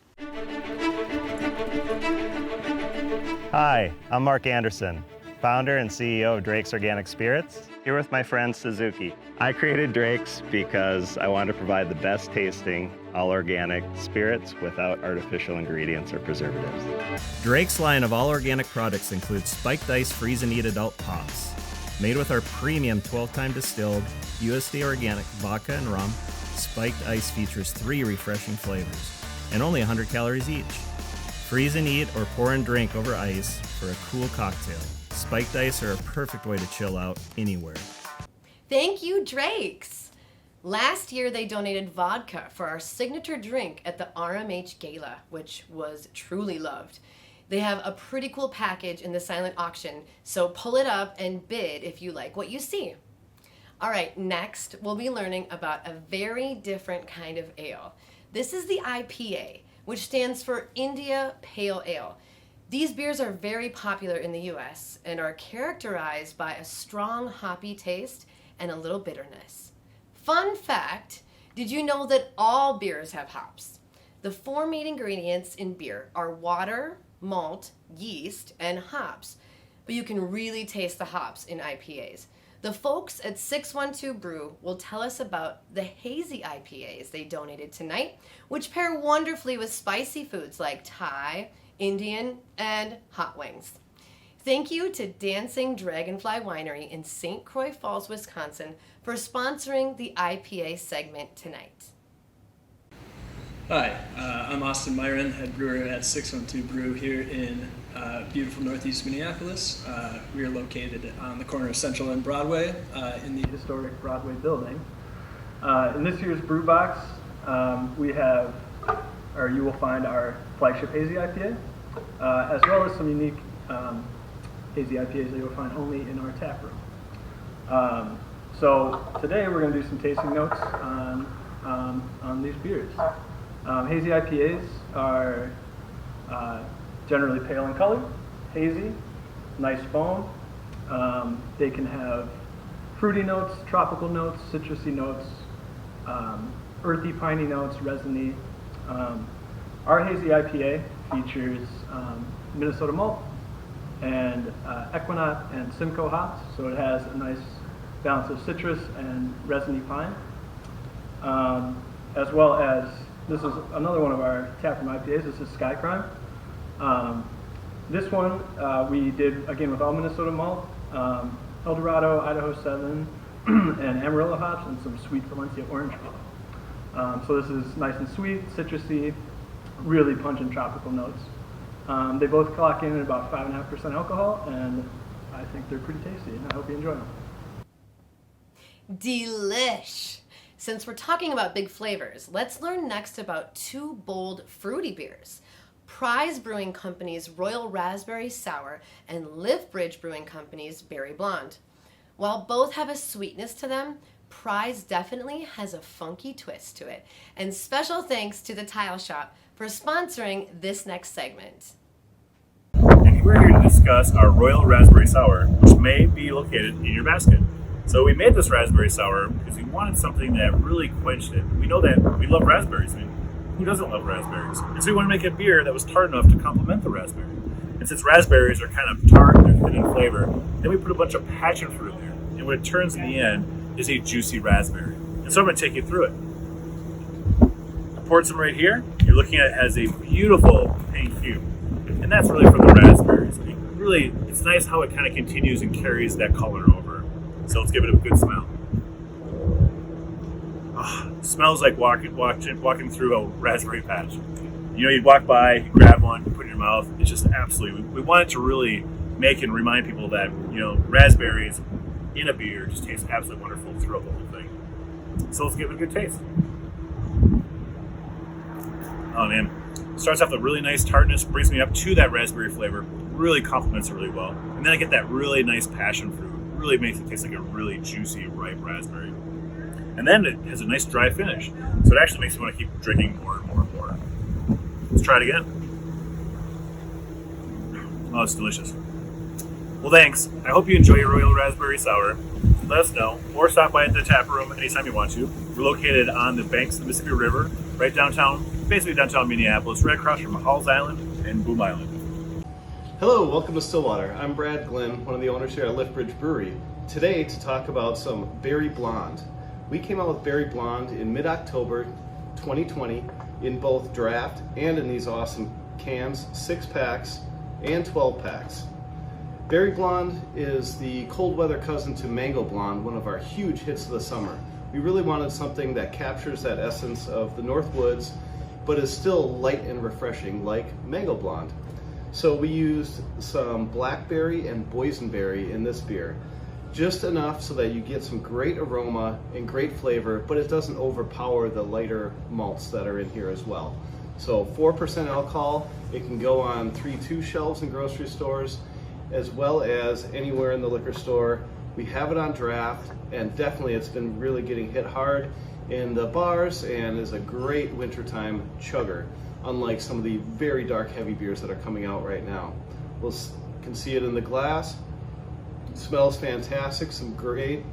Hi, I'm Mark Anderson, founder and CEO of Drake's Organic Spirits, here with my friend Suzuki. I created Drake's because I wanted to provide the best tasting, all organic spirits without artificial ingredients or preservatives. Drake's line of all organic products includes spiked ice freeze and eat adult pops. Made with our premium 12-time distilled USDA organic vodka and rum, spiked ice features 3 refreshing flavors and only 100 calories each. Freeze and eat or pour and drink over ice for a cool cocktail. Spiked ice are a perfect way to chill out anywhere. Thank you, Drake's. Last year, they donated vodka for our signature drink at the RMH Gala, which was truly loved. They have a pretty cool package in the silent auction, so pull it up and bid if you like what you see. All right, next, we'll be learning about a very different kind of ale. This is the IPA, which stands for India Pale Ale. These beers are very popular in the US and are characterized by a strong hoppy taste and a little bitterness. Fun fact, did you know that all beers have hops? The four main ingredients in beer are water, malt, yeast, and hops. But you can really taste the hops in IPAs. The folks at 612 Brew will tell us about the hazy IPAs they donated tonight, which pair wonderfully with spicy foods like Thai, Indian, and hot wings. Thank you to Dancing Dragonfly Winery in St. Croix Falls, Wisconsin for sponsoring the IPA segment tonight. Hi, I'm Austin Myron, head brewer at 612 Brew here in beautiful northeast Minneapolis. We are located on the corner of Central and Broadway in the historic Broadway building. In this year's brew box, we have, or you will find our flagship hazy IPA, as well as some unique hazy IPAs that you'll find only in our tap room. So today we're going to do some tasting notes on these beers. Hazy IPAs are generally pale in color, hazy, nice foam. They can have fruity notes, tropical notes, citrusy notes, earthy, piney notes, resiny. Our hazy IPA features Minnesota malt and Equinot and Simcoe hops, so it has a nice balance of citrus and resiny pine, as well as this is another one of our taproom IPAs. This is Sky Crime. This one we did again with all Minnesota malt, El Dorado, Idaho 7, and Amarillo hops, and some sweet Valencia orange peel. So this is nice and sweet, citrusy, really pungent tropical notes. They both clock in at about 5.5% alcohol, and I think they're pretty tasty, and I hope you enjoy them. Delish! Since we're talking about big flavors, let's learn next about two bold fruity beers. Prize Brewing Company's Royal Raspberry Sour and Liftbridge Brewing Company's Berry Blonde. While both have a sweetness to them, Prize definitely has a funky twist to it. And special thanks to the Tile Shop for sponsoring this next segment. And we're here to discuss our Royal Raspberry Sour, which may be located in your basket. So we made this raspberry sour because we wanted something that really quenched it. We know that we love raspberries. I mean, who doesn't love raspberries? And so we want to make a beer that was tart enough to complement the raspberry. And since raspberries are kind of tart and they're thin in flavor, then we put a bunch of passion fruit in there. And what it turns in the end is a juicy raspberry. And so I'm going to take you through it. I poured some right here. You're looking at it as a beautiful pink hue. And that's really from the raspberries. I mean, really, it's nice how it kind of continues and carries that color over. So let's give it a good smell. Smells like walking through a raspberry patch. You know, you'd walk by, you grab one, you put it in your mouth. It's just absolutely, we wanted to really make and remind people that, you know, raspberries in a beer just taste absolutely wonderful throughout the whole thing. So let's give it a good taste. Oh man, starts off with a really nice tartness, brings me up to that raspberry flavor, really complements it really well. And then I get that really nice passion fruit. Really makes it taste like a really juicy, ripe raspberry. And then it has a nice dry finish. So it actually makes me want to keep drinking more and more and more. Let's try it again. Oh, it's delicious. Well, thanks. I hope you enjoy your Royal Raspberry Sour. Let us know, or stop by at the tap room anytime you want to. We're located on the banks of the Mississippi River, right downtown, basically downtown Minneapolis, right across from Halls Island and Boom Island. Hello, welcome to Stillwater. I'm Brad Glenn, one of the owners here at Liftbridge Brewery. Today to talk about some Berry Blonde. We came out with Berry Blonde in mid-October 2020 in both draft and in these awesome cans, 6-packs and 12-packs. Berry Blonde is the cold weather cousin to Mango Blonde, one of our huge hits of the summer. We really wanted something that captures that essence of the North Woods, but is still light and refreshing like Mango Blonde. So we used some blackberry and boysenberry in this beer. Just enough so that you get some great aroma and great flavor, but it doesn't overpower the lighter malts that are in here as well. So 4% alcohol, it can go on 3-2 shelves in grocery stores, as well as anywhere in the liquor store. We have it on draft, and definitely it's been really getting hit hard in the bars and is a great wintertime chugger, unlike some of the very dark heavy beers that are coming out right now. You can see it in the glass. It smells fantastic, some great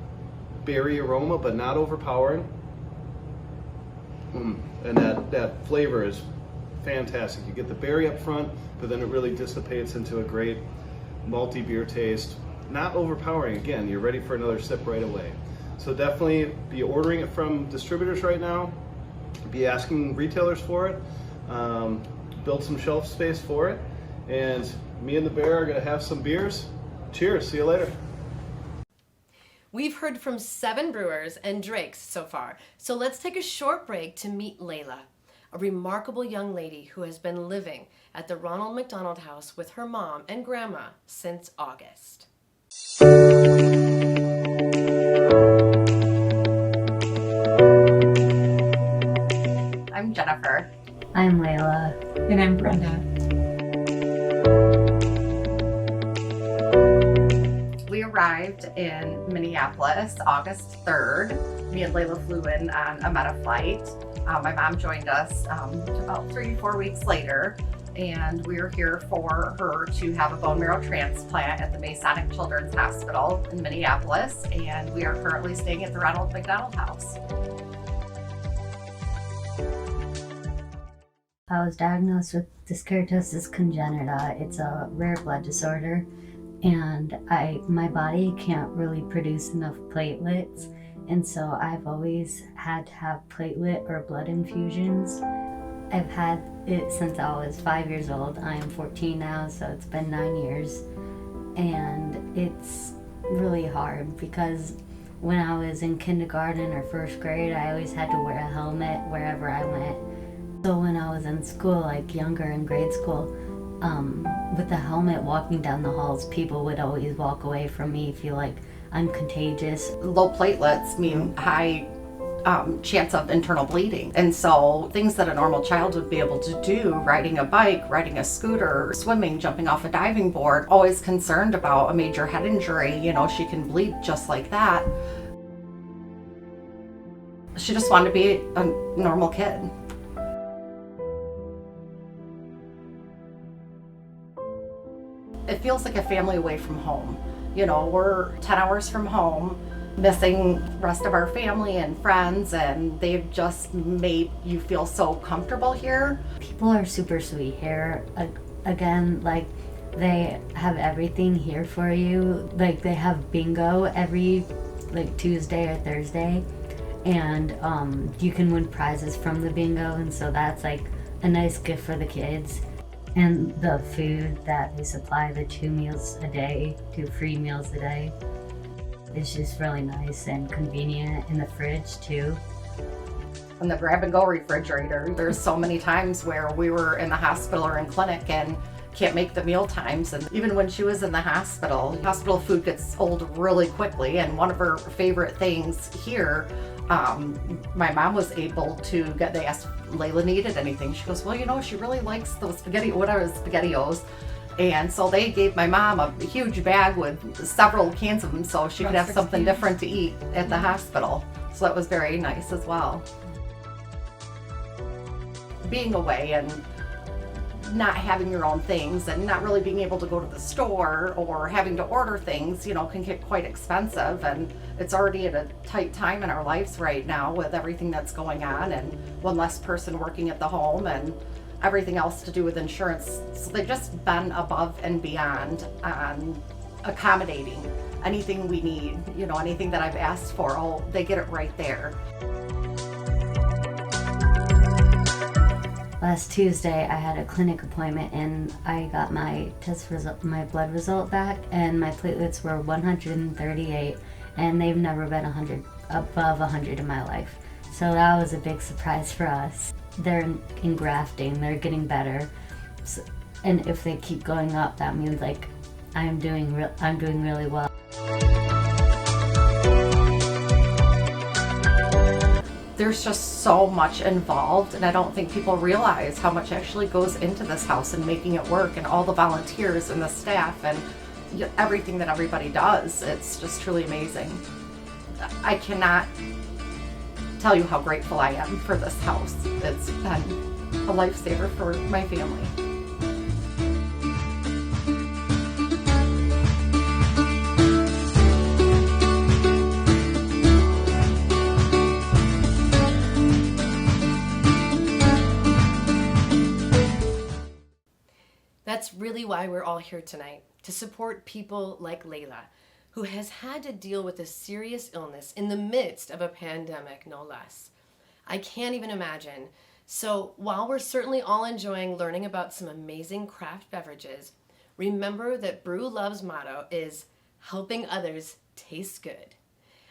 berry aroma, but not overpowering. And that flavor is fantastic. You get the berry up front, but then it really dissipates into a great malty beer taste. Not overpowering. Again, you're ready for another sip right away. So definitely be ordering it from distributors right now. Be asking retailers for it. Build some shelf space for it. And me and the bear are going to have some beers. Cheers. See you later. We've heard from 7 brewers and drakes so far, so let's take a short break to meet Layla, a remarkable young lady who has been living at the Ronald McDonald House with her mom and grandma since August. I'm Jennifer. I'm Layla. And I'm Brenda. We arrived in Minneapolis August 3rd. Me and Layla flew in on a Meta flight. My mom joined us about 3-4 weeks later, and we were here for her to have a bone marrow transplant at the Masonic Children's Hospital in Minneapolis, and we are currently staying at the Ronald McDonald House. I was diagnosed with dyskeratosis congenita. It's a rare blood disorder, and my body can't really produce enough platelets, and so I've always had to have platelet or blood infusions. I've had it since I was 5 years old. I am 14 now, so it's been 9 years, and it's really hard because when I was in kindergarten or first grade, I always had to wear a helmet wherever I went. So when I was in school, like younger in grade school, with the helmet walking down the halls, people would always walk away from me, feel like I'm contagious. Low platelets mean high chance of internal bleeding. And so things that a normal child would be able to do, riding a bike, riding a scooter, swimming, jumping off a diving board, always concerned about a major head injury, you know, she can bleed just like that. She just wanted to be a normal kid. It feels like a family away from home. You know, we're 10 hours from home, missing the rest of our family and friends, and they've just made you feel so comfortable here. People are super sweet here. Again, like, they have everything here for you. Like, they have bingo every Tuesday or Thursday, and you can win prizes from the bingo, and so that's like a nice gift for the kids. And the food that we supply, the 2 meals a day, 2 free meals a day, is just really nice and convenient in the fridge too. And the grab and go refrigerator, there's so many times where we were in the hospital or in clinic and can't make the meal times. And even when she was in the hospital food gets old really quickly. And one of her favorite things here, my mom was able to get, they asked if Layla needed anything. She goes, well, you know, she really likes those SpaghettiOs. And so they gave my mom a huge bag with several cans of them so she could have something different to eat at the hospital. So that was very nice as well. Being away and not having your own things and not really being able to go to the store or having to order things, you know, can get quite expensive, and it's already at a tight time in our lives right now with everything that's going on and one less person working at the home and everything else to do with insurance. So they've just been above and beyond on accommodating anything we need, you know, anything that I've asked for, oh, they get it right there. Last Tuesday, I had a clinic appointment and I got my my blood result back, and my platelets were 138, and they've never been above 100 in my life. So that was a big surprise for us. They're engrafting, they're getting better, so, and if they keep going up, that means like I'm doing really well. There's just so much involved, and I don't think people realize how much actually goes into this house and making it work, and all the volunteers and the staff and everything that everybody does. It's just truly amazing. I cannot tell you how grateful I am for this house. It's been a lifesaver for my family. that's really why we're all here tonight, to support people like Layla, who has had to deal with a serious illness in the midst of a pandemic, no less. I can't even imagine. So while we're certainly all enjoying learning about some amazing craft beverages, remember that Brew Love's motto is helping others taste good.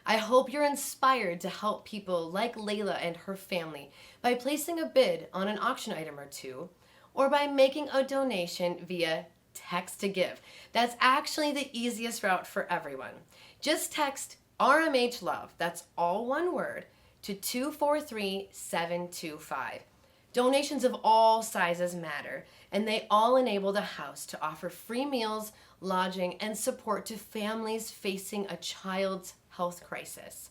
I hope you're inspired to help people like Layla and her family by placing a bid on an auction item or two, or by making a donation via text to give. That's actually the easiest route for everyone. Just text RMH Love, that's all one word, to 243-725. Donations of all sizes matter, and they all enable the house to offer free meals, lodging, and support to families facing a child's health crisis.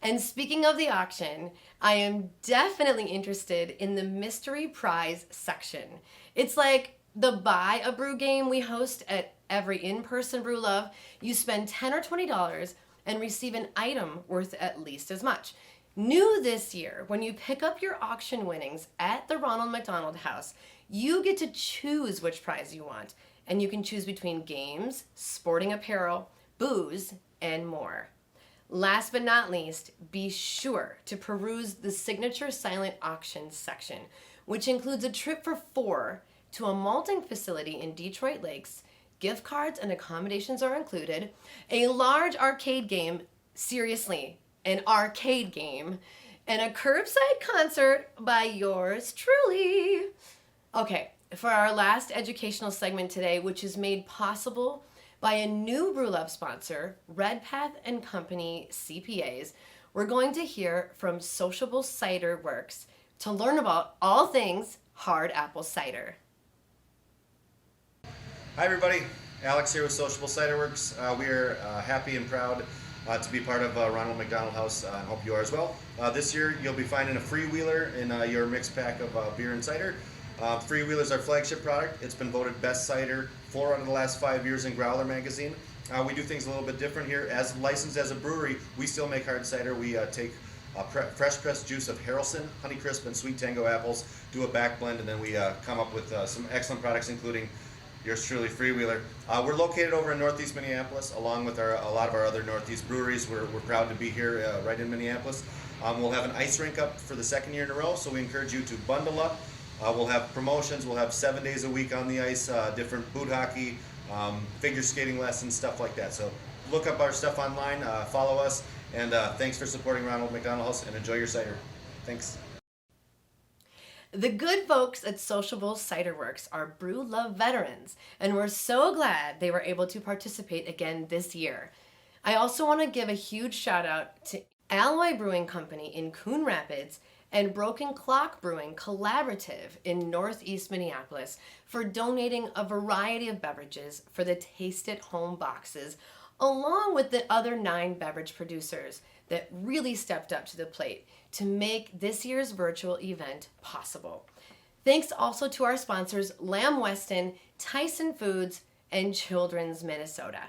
And speaking of the auction, I am definitely interested in the mystery prize section. It's like the buy a brew game we host at every in-person Brew Love. You spend $10 or $20 and receive an item worth at least as much. New this year, when you pick up your auction winnings at the Ronald McDonald House, you get to choose which prize you want, and you can choose between games, sporting apparel, booze, and more. Last but not least, be sure to peruse the signature silent auction section, which includes a trip for 4 to a malting facility in Detroit Lakes. Gift cards and accommodations are included, a large arcade game, seriously, an arcade game, and a curbside concert by yours truly. Okay, for our last educational segment today, which is made possible by a new Brew Love sponsor, Redpath & Company CPAs, we're going to hear from Sociable Cider Works to learn about all things hard apple cider. Hi everybody, Alex here with Sociable Cider Works. We are happy and proud to be part of Ronald McDonald House, and hope you are as well. This year you'll be finding a freewheeler in your mixed pack of beer and cider. Freewheeler is our flagship product. It's been voted best cider 4 out of the last 5 years in Growler magazine. We do things a little bit different here. As licensed as a brewery, we still make hard cider. We take fresh pressed juice of Harrelson, Honeycrisp, and Sweet Tango apples, do a back blend, and then we come up with some excellent products, including yours truly, Freewheeler. We're located over in Northeast Minneapolis, along with a lot of our other Northeast breweries. We're proud to be here right in Minneapolis. We'll have an ice rink up for the 2nd year in a row, so we encourage you to bundle up. We'll have promotions. We'll have 7 days a week on the ice, different boot hockey, figure skating lessons, stuff like that. So look up our stuff online, follow us, and thanks for supporting Ronald McDonald House, and enjoy your cider. Thanks. The good folks at Sociable Cider Works are Brew Love veterans, and we're so glad they were able to participate again this year. I also want to give a huge shout out to Alloy Brewing Company in Coon Rapids and Broken Clock Brewing Collaborative in Northeast Minneapolis for donating a variety of beverages for the Taste at Home boxes, along with the other 9 beverage producers that really stepped up to the plate to make this year's virtual event possible. Thanks also to our sponsors Lamb Weston, Tyson Foods, and Children's Minnesota.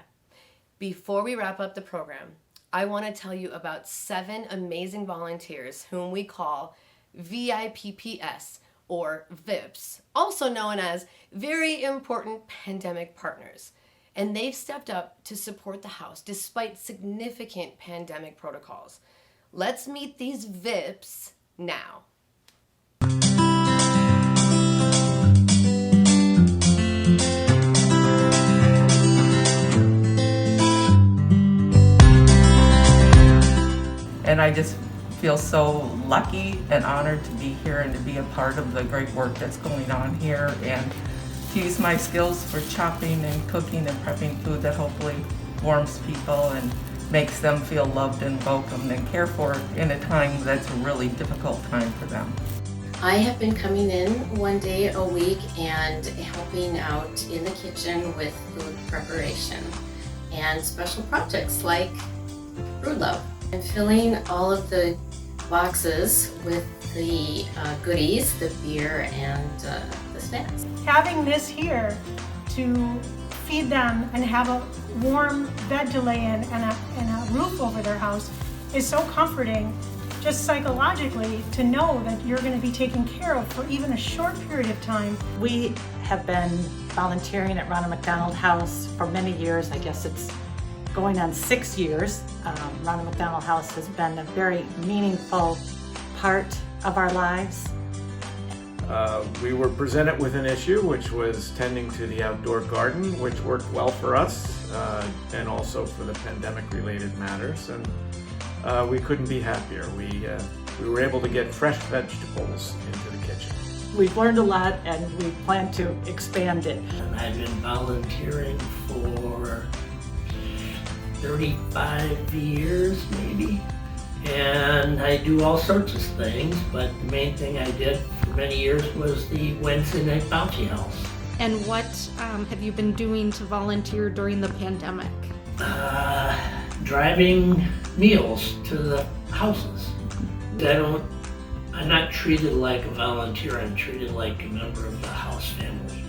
Before we wrap up the program, I want to tell you about 7 amazing volunteers whom we call VIPPS, or VIPs, also known as Very Important Pandemic Partners. And they've stepped up to support the house despite significant pandemic protocols. Let's meet these VIPs now. And I just feel so lucky and honored to be here and to be a part of the great work that's going on here, and to use my skills for chopping and cooking and prepping food that hopefully warms people and makes them feel loved and welcomed and cared for in a time that's a really difficult time for them. I have been coming in 1 day a week and helping out in the kitchen with food preparation and special projects like Brew Love. I'm filling all of the boxes with the goodies, the beer and the snacks. Having this here to feed them and have a warm bed to lay in and a roof over their house is so comforting, just psychologically to know that you're going to be taken care of for even a short period of time. We have been volunteering at Ronald McDonald House for many years. I guess it's going on 6 years. Ronald McDonald House has been a very meaningful part of our lives. We were presented with an issue, which was tending to the outdoor garden, which worked well for us and also for the pandemic-related matters. And we couldn't be happier. We were able to get fresh vegetables into the kitchen. We've learned a lot and we plan to expand it. And I've been volunteering for 35 years maybe. And I do all sorts of things, but the main thing I did for many years was the Wednesday night bouncy house. And what have you been doing to volunteer during the pandemic? Driving meals to the houses. I'm not treated like a volunteer, I'm treated like a member of the house family.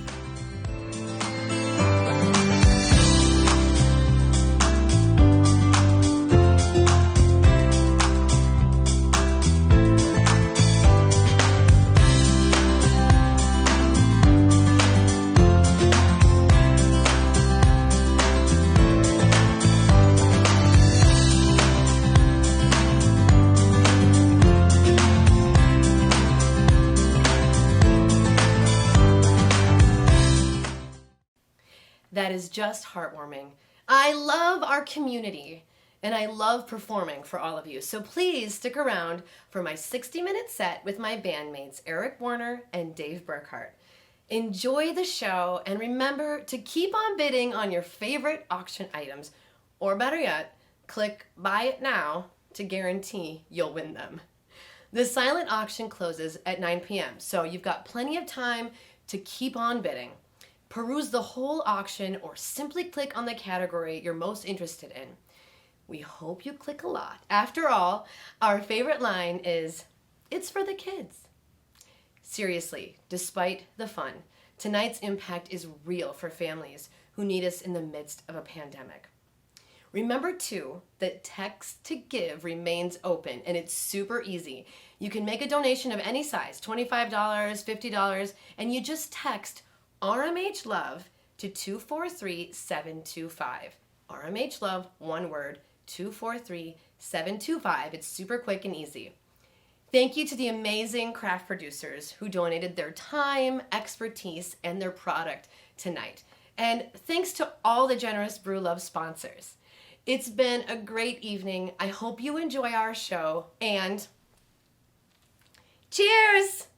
That is just heartwarming. I love our community and I love performing for all of you. So please stick around for my 60-minute set with my bandmates Eric Warner and Dave Burkhart. Enjoy the show and remember to keep on bidding on your favorite auction items, or better yet, click buy it now to guarantee you'll win them. The silent auction closes at 9 p.m. so you've got plenty of time to keep on bidding. Peruse the whole auction or simply click on the category you're most interested in. We hope you click a lot. After all, our favorite line is, "It's for the kids." Seriously, despite the fun, tonight's impact is real for families who need us in the midst of a pandemic. Remember too that Text to Give remains open and it's super easy. You can make a donation of any size, $25, $50, and you just text RMH Love to 243-725. RMH Love, one word, 243-725. It's super quick and easy. Thank you to the amazing craft producers who donated their time, expertise, and their product tonight. And thanks to all the generous Brew Love sponsors. It's been a great evening. I hope you enjoy our show, and cheers!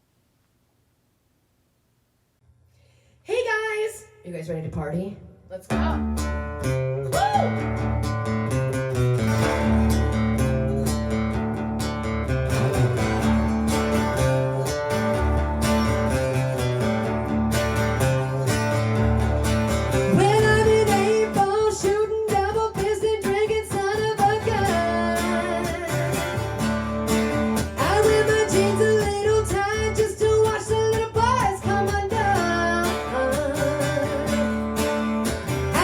Hey guys! You guys ready to party? Let's go! Woo!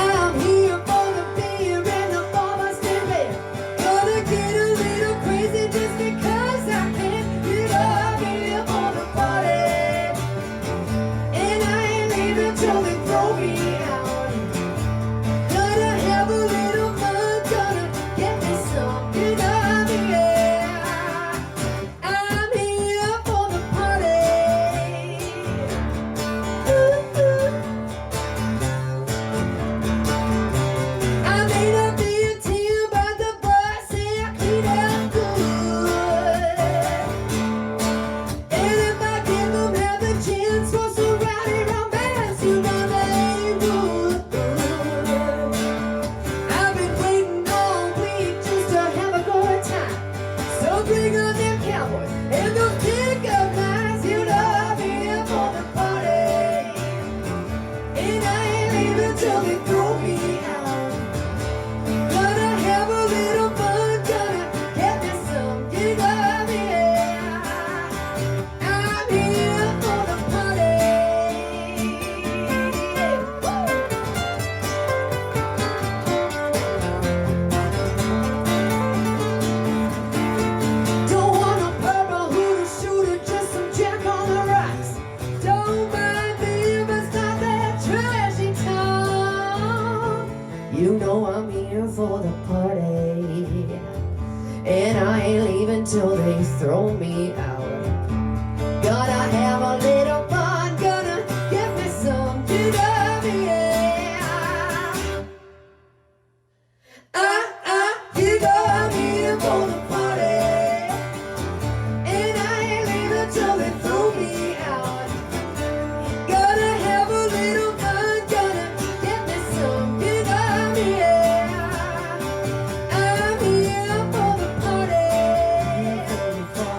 I'm here for the beer and the they throw me out. Gonna have a little fun, gonna get me some to love, yeah. You got me here for the party, and I ain't leaving till they throw me out. Gonna have a little fun, gonna get me some to love, yeah. I'm here for the party,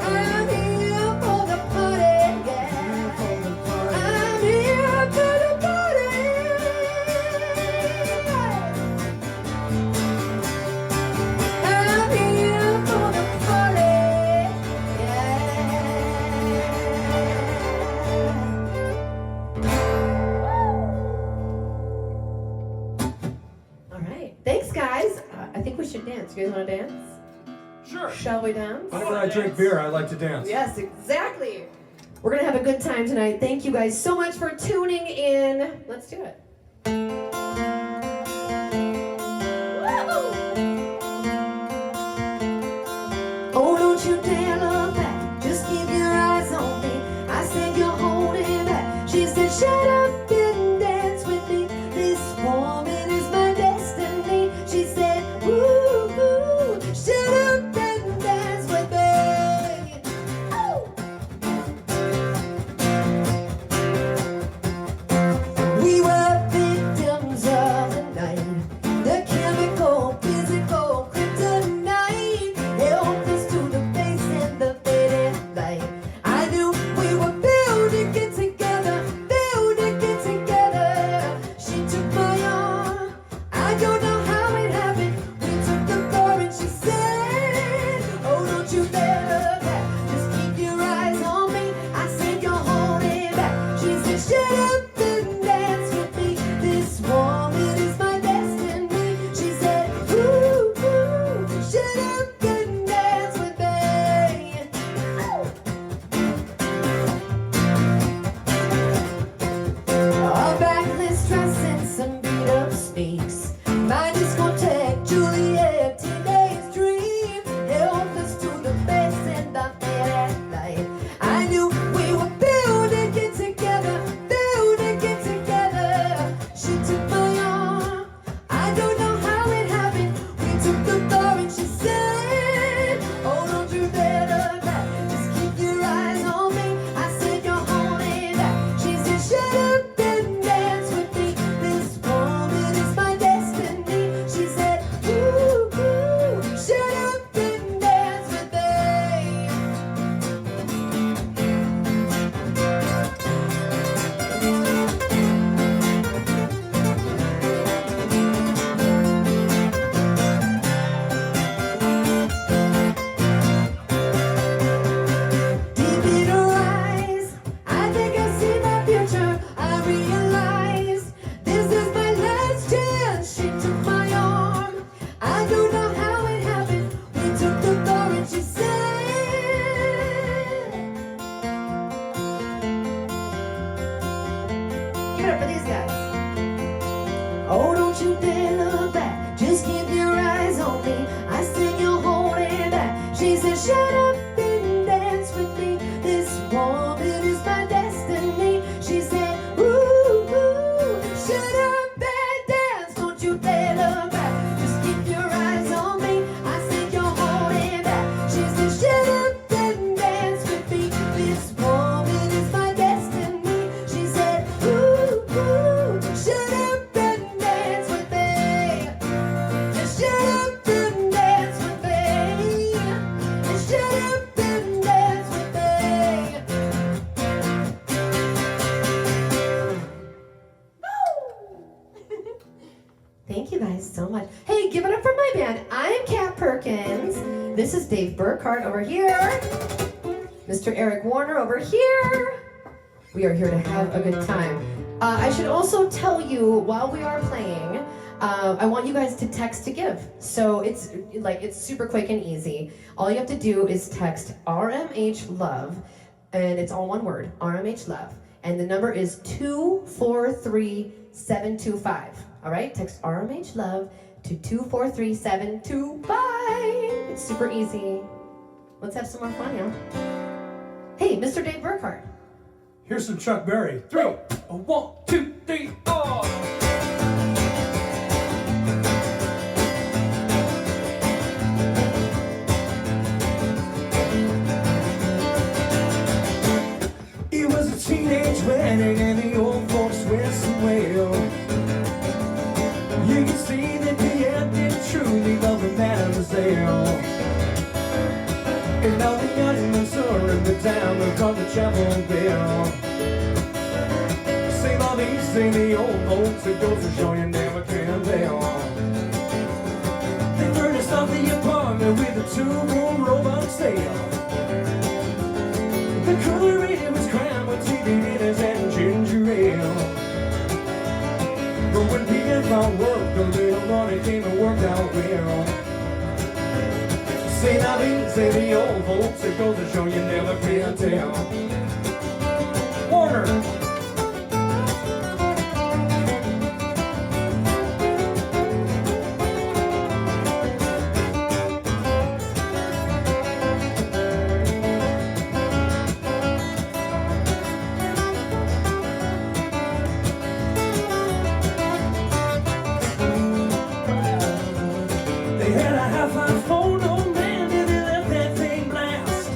I'm here for the party, yeah. I'm here for the party. I'm here for the party, All right, thanks guys. I think we should dance. You guys want to dance? Sure. Shall we dance? Whenever I drink beer, I like to dance. Yes, exactly. We're gonna have a good time tonight. Thank you guys so much for tuning in. Let's do it. Oh, don't you dare look back. Just keep your eyes on me. I said you're holding back. She said, shut up and dance with me. This woman is my destiny. She said, woo, woo, shut up and dance with me. Oh. We were victims of the night. The chemical, physical, kryptonite held us to the face in the fading light. I knew we were built to get together, built to get together. She took my arm, I don't know how it happened. We took the floor and she said, oh, don't you dare look back. Just keep your eyes on me. I said you're holding back. She said, shut up and dance with me. This woman is my destiny. She said, ooh, ooh, shut up and dance with me. A backless dress and some beat up sneaks. My discotheque, Juliet, teenage dream held us to the face in the faded light. I knew we were built to get together, built to get together. She took my arm, I don't know how it happened. We took the floor and she said, oh, don't you dare look back. Just keep your eyes on me. I said you're holding back. She said, shut up and dance with me. This woman is my destiny. She said, ooh, ooh, shut up and dance with me. Deep in her eyes, I think I see my future. I realize this is my last chance. She took my arm, I don't know how it happened. We took the floor and she said, give it up for these guys. Oh, don't you dare look back. Just keep your eyes on me. I said you're holding back. She said, shut up and dance with me. This woman is my destiny. She said, ooh, ooh, shut up and dance. Don't you dare look back. Just keep your eyes on me. I said you're holding back. She said, shut up and dance with me. This woman is my destiny. She said, ooh, ooh, shut up and dance with me. Just shut up and dance with me. Just shut up and dance with me. Thank you guys so much. Hey, give it up for my band. I'm Kat Perkins. This is Dave Burkhart over here. Mr. Eric Warner over here. We are here to have a good time. I should also tell you while we are playing, I want you guys to text to give. So it's super quick and easy. All you have to do is text RMH Love, and it's all one word, RMH Love. And the number is 243725. All right, text RMH Love to 243725. It's super easy. Let's have some more fun, y'all. Hey, Mr. Dave Burkhart. Here's some Chuck Berry. 3, 1, 2, 3, 4. It was a teenage wedding and the old folks went some well. You can see that the end didn't truly love the mademoiselle. And all the young ones are in the town from the chapel bell. Say la vie, say the old folks, it goes to show you never can tell. They furnished off the apartment with a 2-room robot sale. The color radio was crammed with TV dinners and ginger ale. But when Peter found work, the little Ronnie came and worked out well. Say la vie, say the old folks, it goes to show you never can tell. Warner. They had a half-life phone, oh man, did they let that thing blast.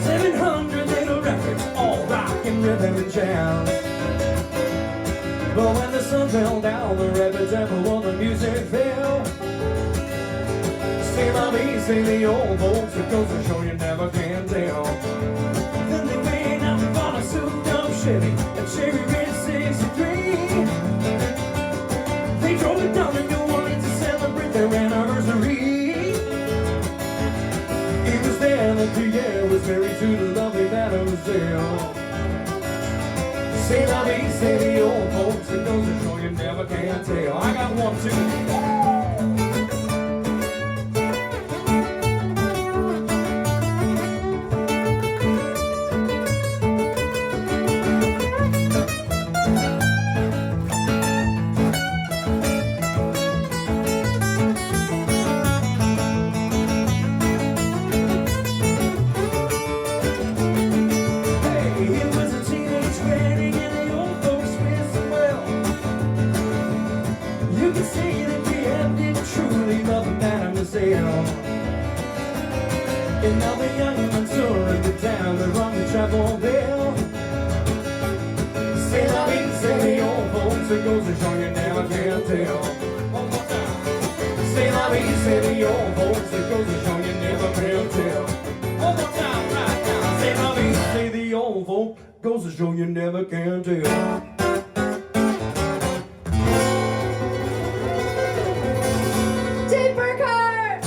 700 little records, all rock and rhythm and jazz. But when the sun fell down, the rapid tempo of the music fell. Say la vie, say the old folks, it goes to show you never can tell. Then they went out and bought a souped-up Chevy, a cherry red 63. They drove it down to New Orleans to celebrate their anniversary. It was there that Pierre was married to the lovely mademoiselle. Say la vie, say the old folks, it goes to show you never can tell. I got 1, 2. It was a teenage wedding and the old folks went so well. You can see that the end didn't truly love the mademoiselle. And now the young ones are in the town, they're on the chapel bell. Say la vie, say the old folks, it goes to show you never can tell. One more time. Say la vie, say the old folks, it goes to show you never can tell. One more time, right now. Say la vie, say the old folk, goes to show you never can tell. Dave Burkhart!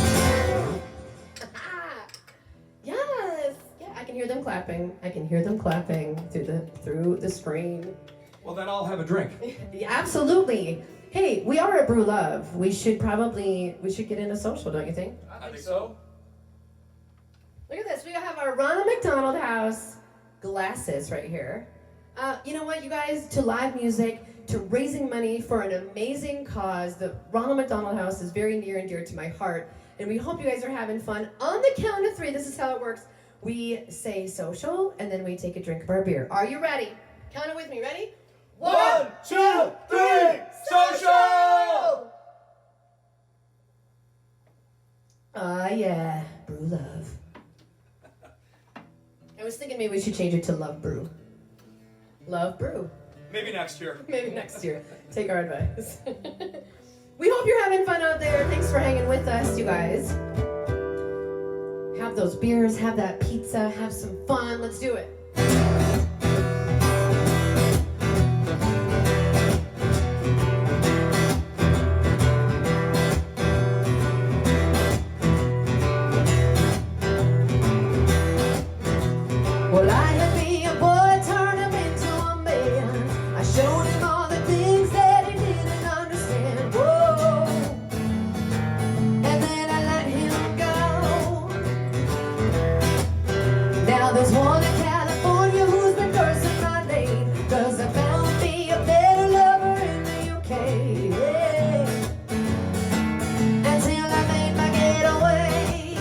Yes! Yeah, I can hear them clapping. I can hear them clapping through the screen. Well, then I'll have a drink. Yeah, absolutely. Hey, we are at Brew Love. We should get in a social, don't you think? I think so. Look at this. We have our Ronald McDonald House glasses right here. You know what, you guys? To live music, to raising money for an amazing cause. The Ronald McDonald House is very near and dear to my heart. And we hope you guys are having fun. On the count of 3, this is how it works. We say social, and then we take a drink of our beer. Are you ready? Count it with me. Ready? 1, 2, 3, social! Yeah, Brew Love. I was thinking maybe we should change it to Love Brew. Love Brew. Maybe next year. Maybe next year. Take our advice. We hope you're having fun out there. Thanks for hanging with us, you guys. Have those beers, have that pizza, have some fun. Let's do it. Well, I had me a boy, turned him into a man. I showed him all the things that he didn't understand. Whoa. And then I let him go. Now there's one in California who's been cursing my name, 'cause I found me a better lover in the UK. Yeah. Until I made my getaway.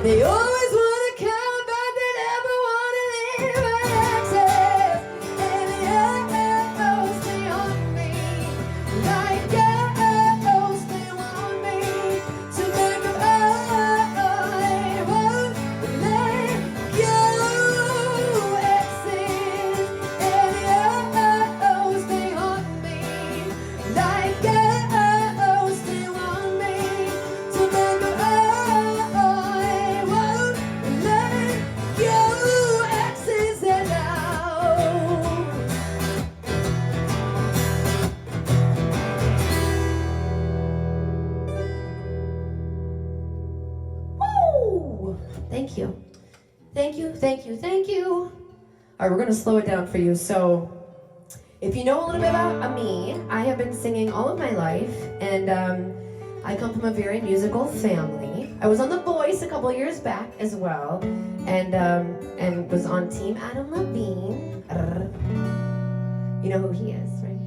They always want to come, but they never want to leave an access. And the arrows, they on me, like arrows, they want me to make them all. They won't let go. Exes, and the arrows, they on me, like arrows, they want me to make them all. Thank you. Thank you, thank you, thank you. All right, we're gonna slow it down for you. So, if you know a little bit about me, I have been singing all of my life, and I come from a very musical family. I was on The Voice a couple years back as well, and was on Team Adam Levine. You know who he is, right?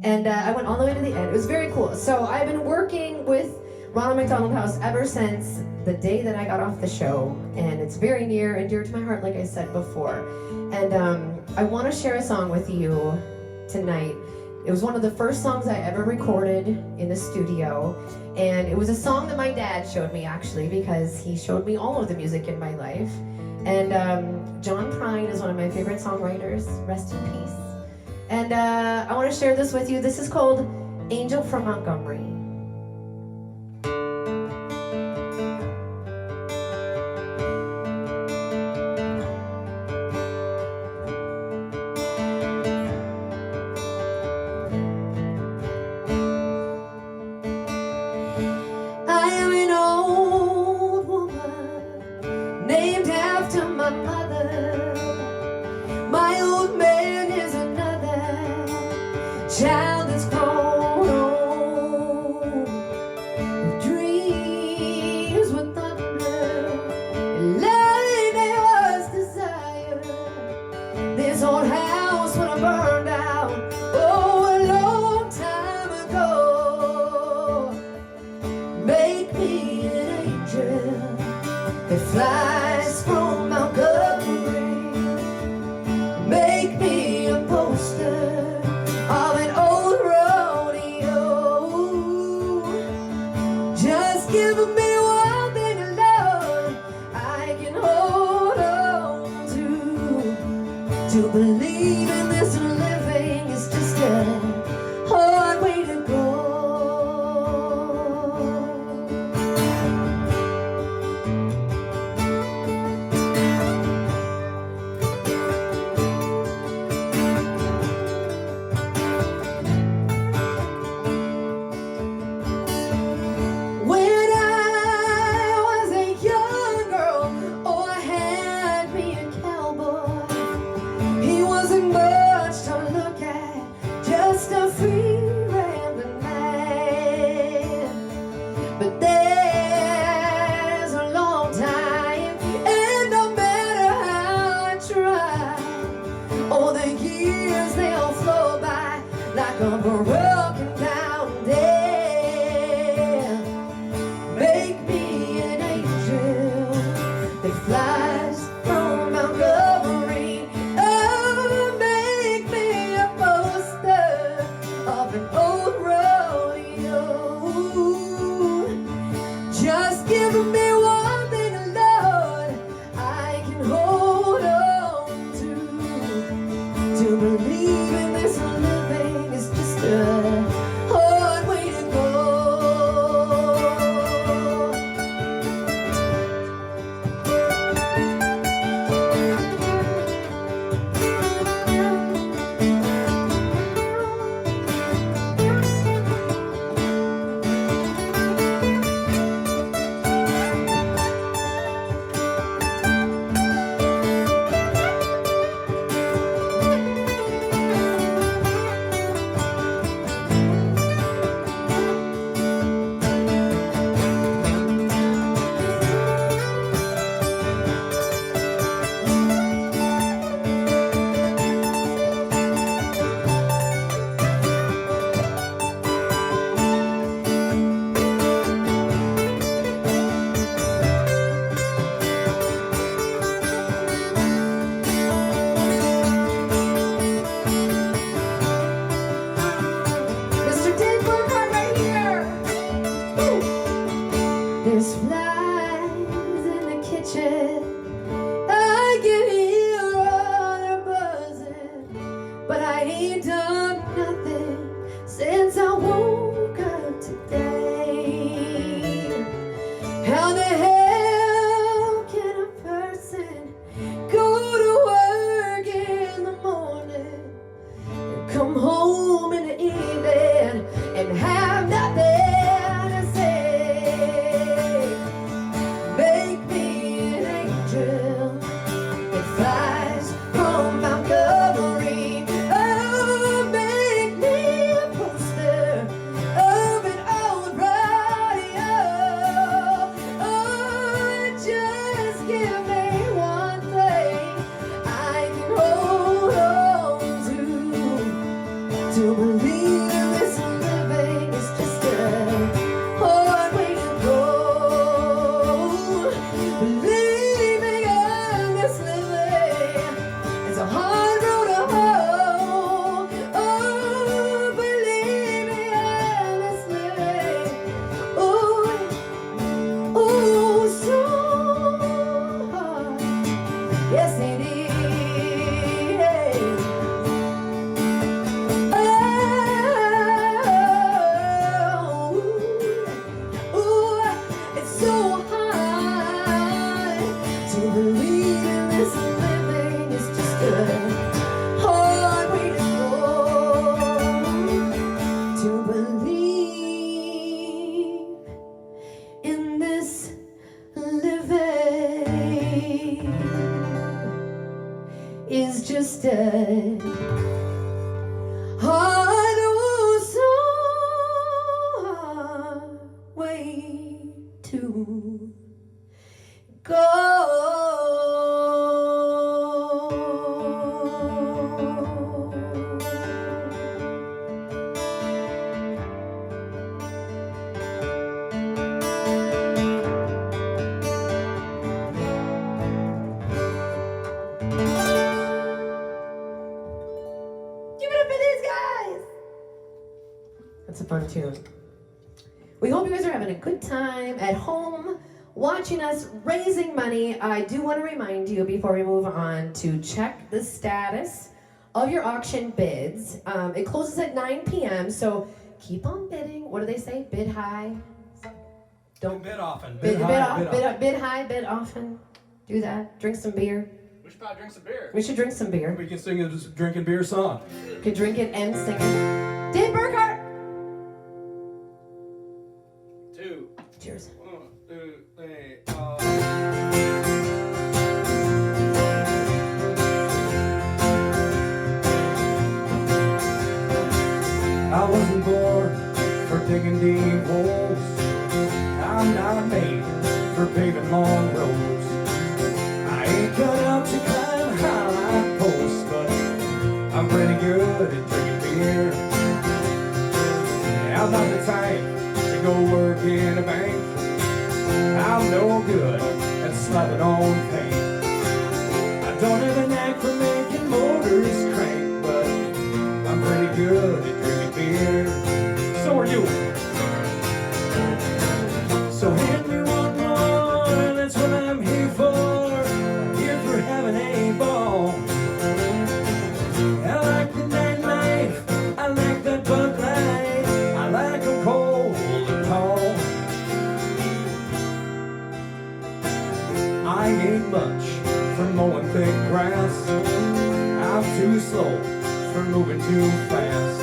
And I went all the way to the end. It was very cool. So I've been working with Ronald McDonald House ever since the day that I got off the show, and it's very near and dear to my heart, like I said before. And I want to share a song with you tonight. It was one of the first songs I ever recorded in the studio, and it was a song that my dad showed me, actually, because he showed me all of the music in my life. And John Prine is one of my favorite songwriters. Rest in peace. And I want to share this with you. This is called Angel from Montgomery. I am an old woman named after my mother. My old man is another child that's grown old. Dreams were thunder, lightning was desire. This old house would have burned out, oh, a long time ago. Make me an angel that flies from Montgomery. Make me a poster of an old rodeo. Just give me one thing alone I can hold on to believe in this living is just a hard way to go. When I was a young girl, oh, I had me a cowboy. He wasn't much to look at, just a free rambling man. But there's a long time, and no matter how I try, oh, the years they'll flow by like a broken down dam. Make me an angel that flies from Montgomery. Oh, make me a poster of an old rodeo. Just give me one thing alone I can hold on to believe in this living is just a kitchen. I can hear water buzzing, but I ain't done nothing since I woke up today. How the hell can a person go to work in the morning and come home in the evening and have nothing to say? Make me an angel that flies from Montgomery. Oh, make me a poster of an old radio. Oh, just give me one thing I can hold on to believe this living is just a hard way to go. Believing in this living is a hard road to hoe. Oh, believing in this living, oh, so hard. Yes, it is. It's so hard to believe in this living is just a hard way to go. To believe in this living is just a hard, oh, so hard way to Give it up for these guys! That's a fun tune. We hope you guys are having a good time at home watching us raising money. I do want to remind you before we move on to check the status of your auction bids. It closes at 9 p.m. so keep on bidding. What do they say? Bid high. Don't bid often. Bid high, bid often. Do that. Drink some beer. We should probably drink some beer. We should drink some beer. We can sing a drinking beer song. You can drink it and sing it. Dave Burkhart. 2. Cheers. 1, 2, 3, I wasn't born for digging deep holes. I'm not made for paving long roads. I ain't cut out to climb high posts, but I'm pretty good at drinking beer. I'm not the type to go work in a bank. I'm no good at slapping on paint. I don't have a knack for making motors crank, but I'm pretty good at drinking beer. So are you. So hand me one more, that's what I'm here for. I'm here for having a ball. I like the nightlife, I like that Bud Light, I like 'em cold and tall. I ain't much for mowing thick grass. I'm too slow for moving too fast.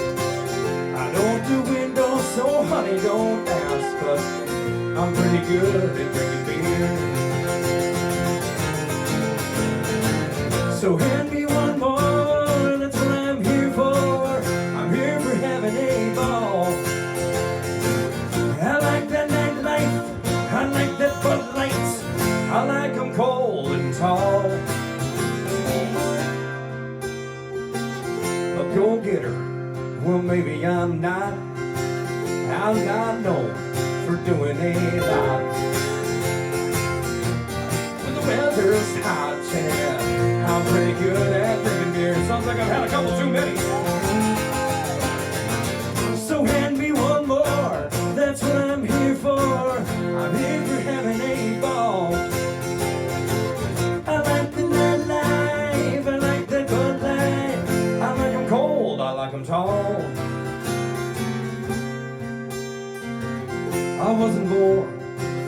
I don't do windows, so honey, don't ask, but I'm pretty good at drinking beer. So hand me one more, that's what I'm here for. I'm here for having a ball. I like that nightlife, I like that Bud Lights, I like 'em cold and tall. A go-getter, well maybe I'm not. I'm not known for doing a lot. When the weather's hot, yeah, I'm pretty good at drinking beer. Sounds like I've had a couple too many. So hand me one more, that's what I'm here for. I'm here for having a ball. wasn't born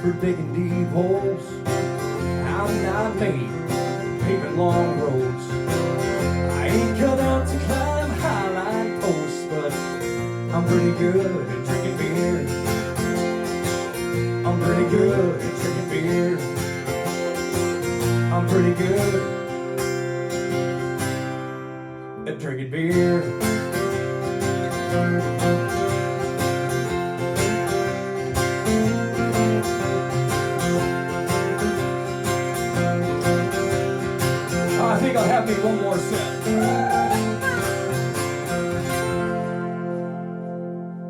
for digging deep holes. I'm not made for paving long roads. I ain't cut out to climb highlight posts, but I'm pretty good at drinking beer. I'm pretty good at drinking beer. I'm pretty good at drinking beer. I think I'll have me one more sip.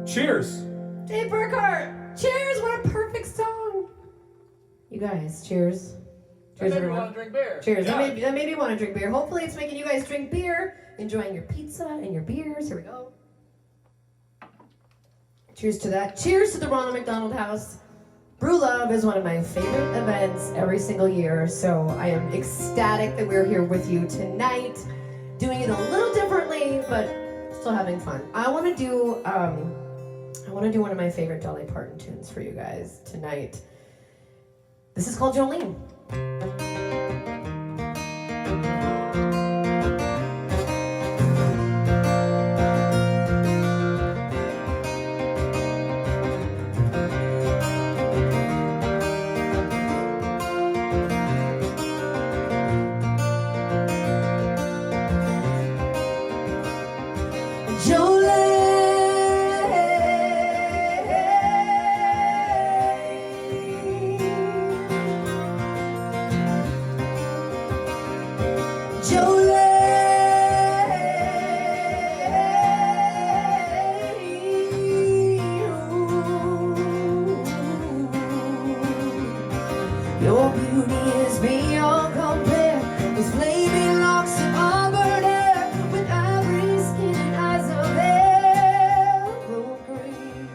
Cheers. Dave Burkhart! Cheers! What a perfect song! You guys, cheers. Cheers, everyone. Want to drink beer. Cheers. Yeah. That made me want to drink beer. Hopefully it's making you guys drink beer, enjoying your pizza and your beers. Here we go. Cheers to that. Cheers to the Ronald McDonald House. Brew Love is one of my favorite events every single year, so I am ecstatic that we're here with you tonight, doing it a little differently, but still having fun. I want to do one of my favorite Dolly Parton tunes for you guys tonight. This is called Jolene. Your beauty is beyond compare. Those flaming locks of auburn hair, with ivory skin and eyes of emerald green.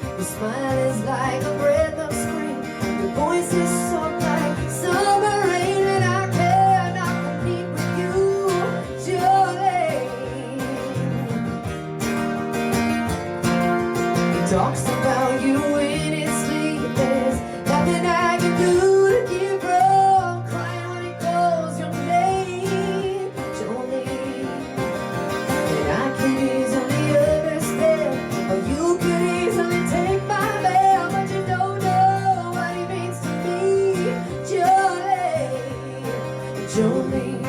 Your smile is like a breath of spring. Your voice is soft like summer rain, and I cannot compete with you, Jolene. He talks about you in his sleep. There's nothing I can do to keep from crying when he calls your name, Jolene. And I can easily understand how you could easily take my man, but you don't know what he means to me, Jolene. Jolene,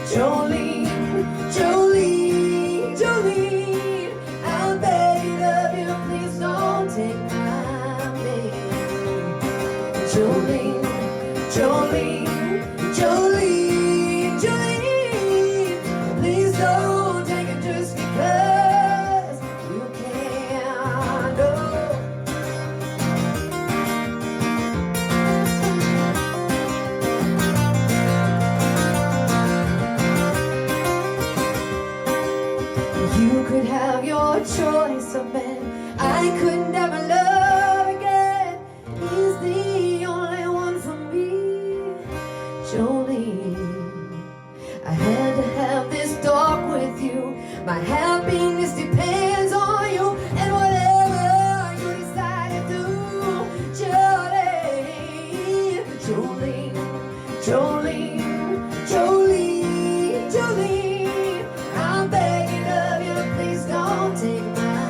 Jolene, Jolene, Jolene. I'm begging of you, please don't take my Jolene, Jolene, Jolene, Jolene. Please don't take it just because you can. No. You could have your choice of men. I could never love again. He's the only one for me, Jolene. I had to have this talk with you. My happiness depends on you, and whatever you decide to do, Jolene, Jolene, Jolene, Jolene, Jolene. I'm begging of you, please don't take my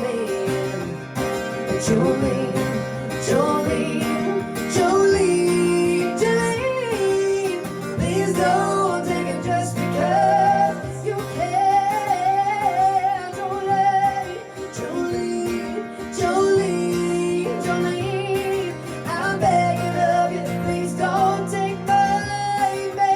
man, Jolene. Jolene, Jolene, Jolene. Please don't take it just because you can. Jolene, Jolene, Jolene, Jolene. I'm begging of you, please don't take my man.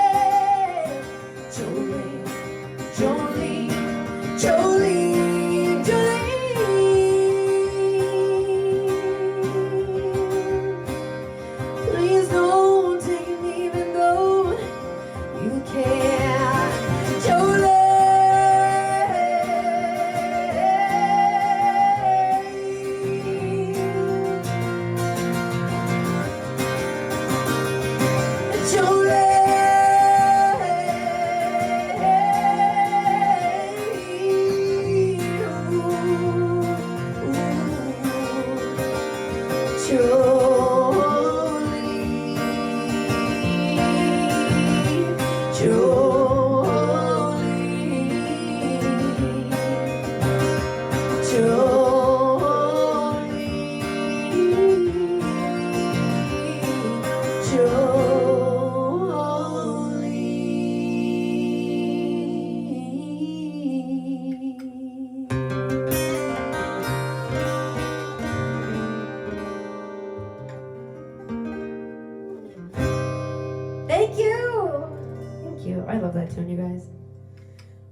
I love that tune, you guys.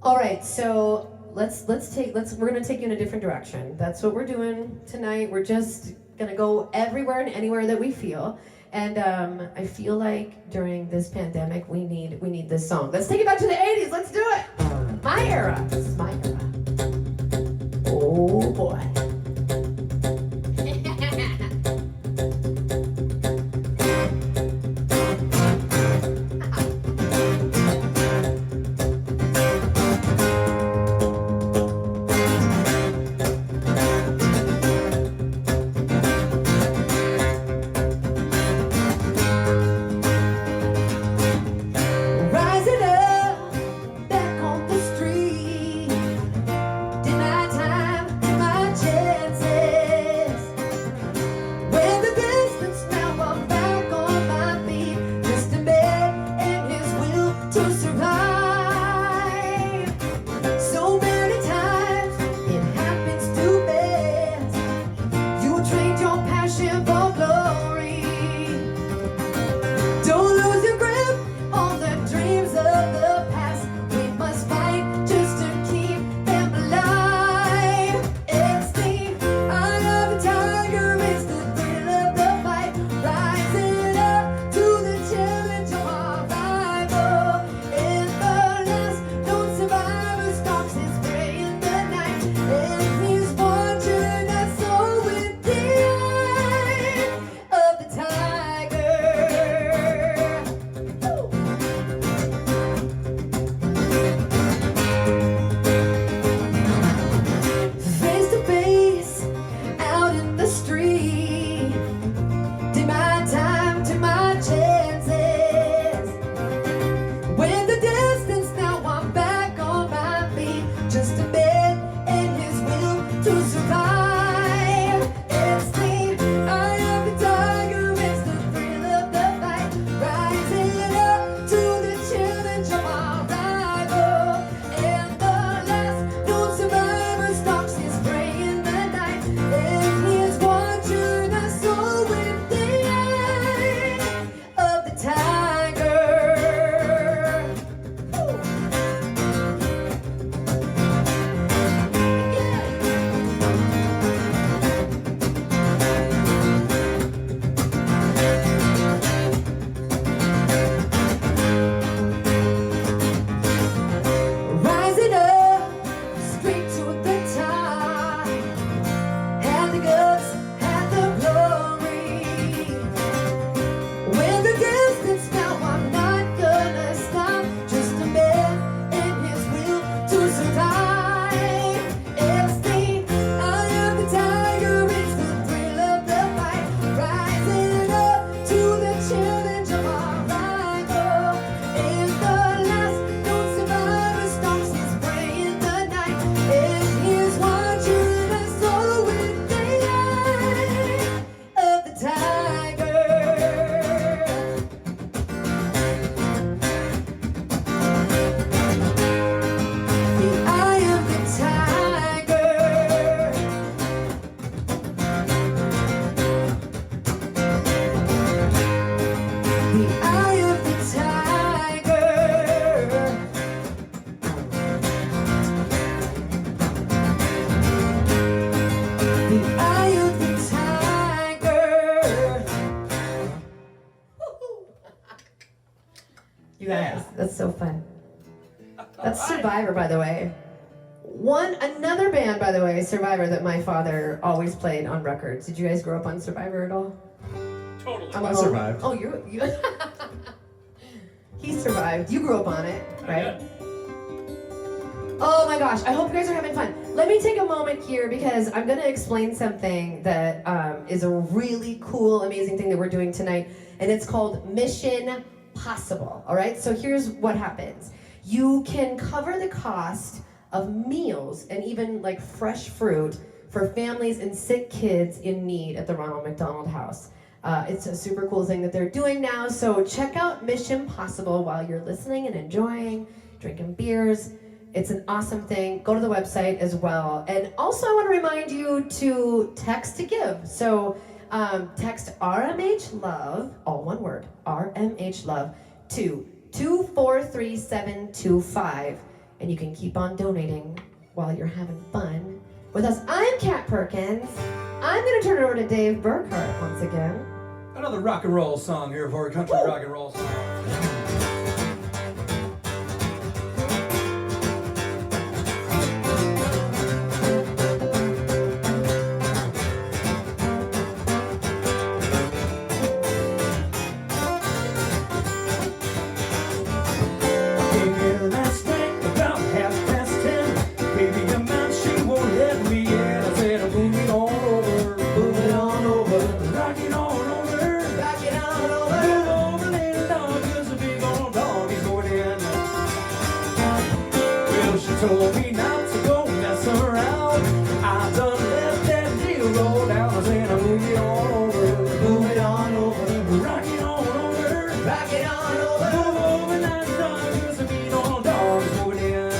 All right, so we're gonna take you in a different direction. That's what we're doing tonight. We're just gonna go everywhere and anywhere that we feel. And I feel like during this pandemic, we need this song. Let's take it back to the 80s. Let's do it. My era. This is my era. Oh boy. You guys, that's so fun. That's Survivor, by the way. Another band, by the way, Survivor, that my father always played on records. Did you guys grow up on Survivor at all? Totally. I survived. Oh, you he survived. You grew up on it, right? Oh my gosh, I hope you guys are having fun. Let me take a moment here because I'm gonna explain something that is a really cool, amazing thing that we're doing tonight, and it's called Mission Possible, all right? So here's what happens. You can cover the cost of meals and even like fresh fruit for families and sick kids in need at the Ronald McDonald House. It's a super cool thing that they're doing now, so check out Mission Possible while you're listening and enjoying, drinking beers. It's an awesome thing. Go to the website as well. And also I want to remind you to text to give. So text RMH Love, all one word, RMH Love, to 243725, and you can keep on donating while you're having fun with us. I'm Kat Perkins. I'm going to turn it over to Dave Burkhart once again. Another rock and roll song here for a country rock and roll song. Told me not to go mess around. I done let that deal roll down. I said, move it on over, move it on over, rock it on over, rock it on over, move over that dog, cause the mean old dog's moving in.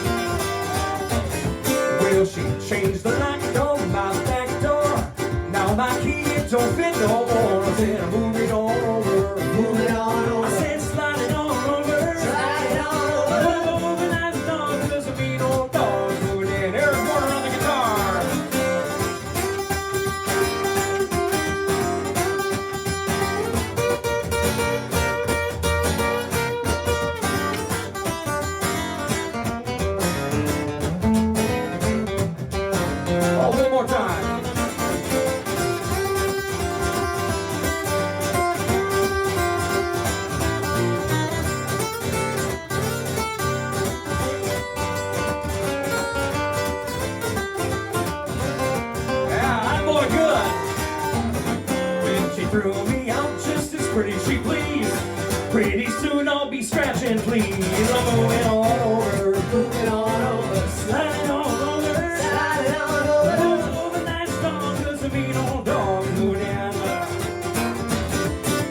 Well, she changed the lock on my back door. Now my key, it don't fit no more. I said, move it on over, move it on over. I said, slide it on over, slide it on over, move over that dog, cause the mean old dog's moving in. Eric Warner on the guitar. Oh, one more time. Threw me out just as pretty she pleased. Pretty soon I'll be scratching, please. I'm moving on over, moving on over, sliding on over, sliding on over, moving over that dog, cause the mean old dog is moving in.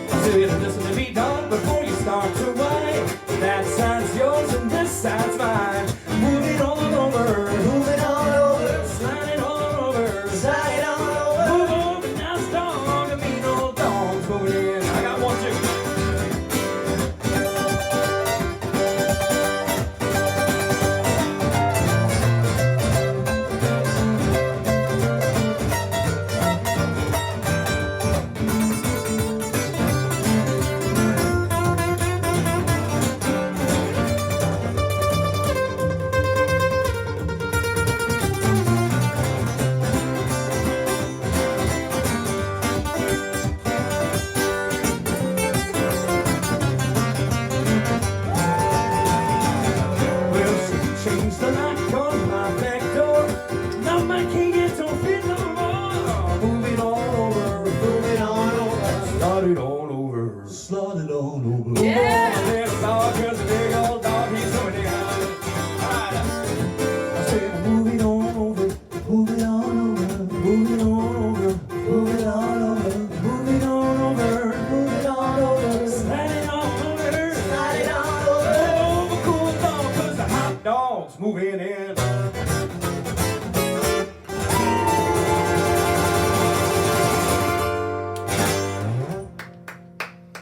I said, listen to me, dog, before you start to whine. That side's yours and this side's mine. Move it on over, move it on over, slide it on over, slide it on over, move over that dog, the mean old dog's moving in. I got one, two. Change the lock on my back door. Now my key, it don't fit no more. Move it on over, move it on over, slide it on over, slide it on over. Yeah! Move on, little dog, cause the big old dog, he's coming in. Alright. I said, move it on over, move it on over, move it on over, move it on over, move it on over, move it on over, slide it on over, slide it on over. Oh, cool dog, cause the hot dog's moving in.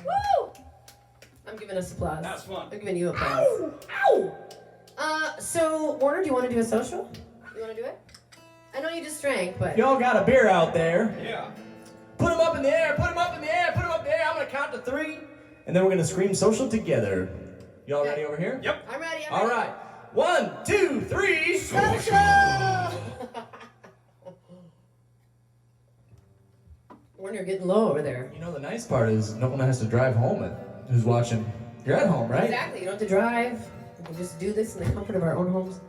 Woo! I'm giving us applause. That's fun. I'm giving you applause. Ow! So, Warner, do you want to do a social? You want to do it? I know you just drank, but... Y'all got a beer out there. Yeah. Put them up in the air, put them up in the air, put them up in the air. I'm going to count to 3, and then we're going to scream social together. Y'all ready over here? Yep. I'm ready, I'm All ready. right. 1, 2, 3. Social! Warner, you're getting low over there. You know, the nice part is no one has to drive home who's watching. You're at home, right? Exactly. You don't have to drive. We can just do this in the comfort of our own homes.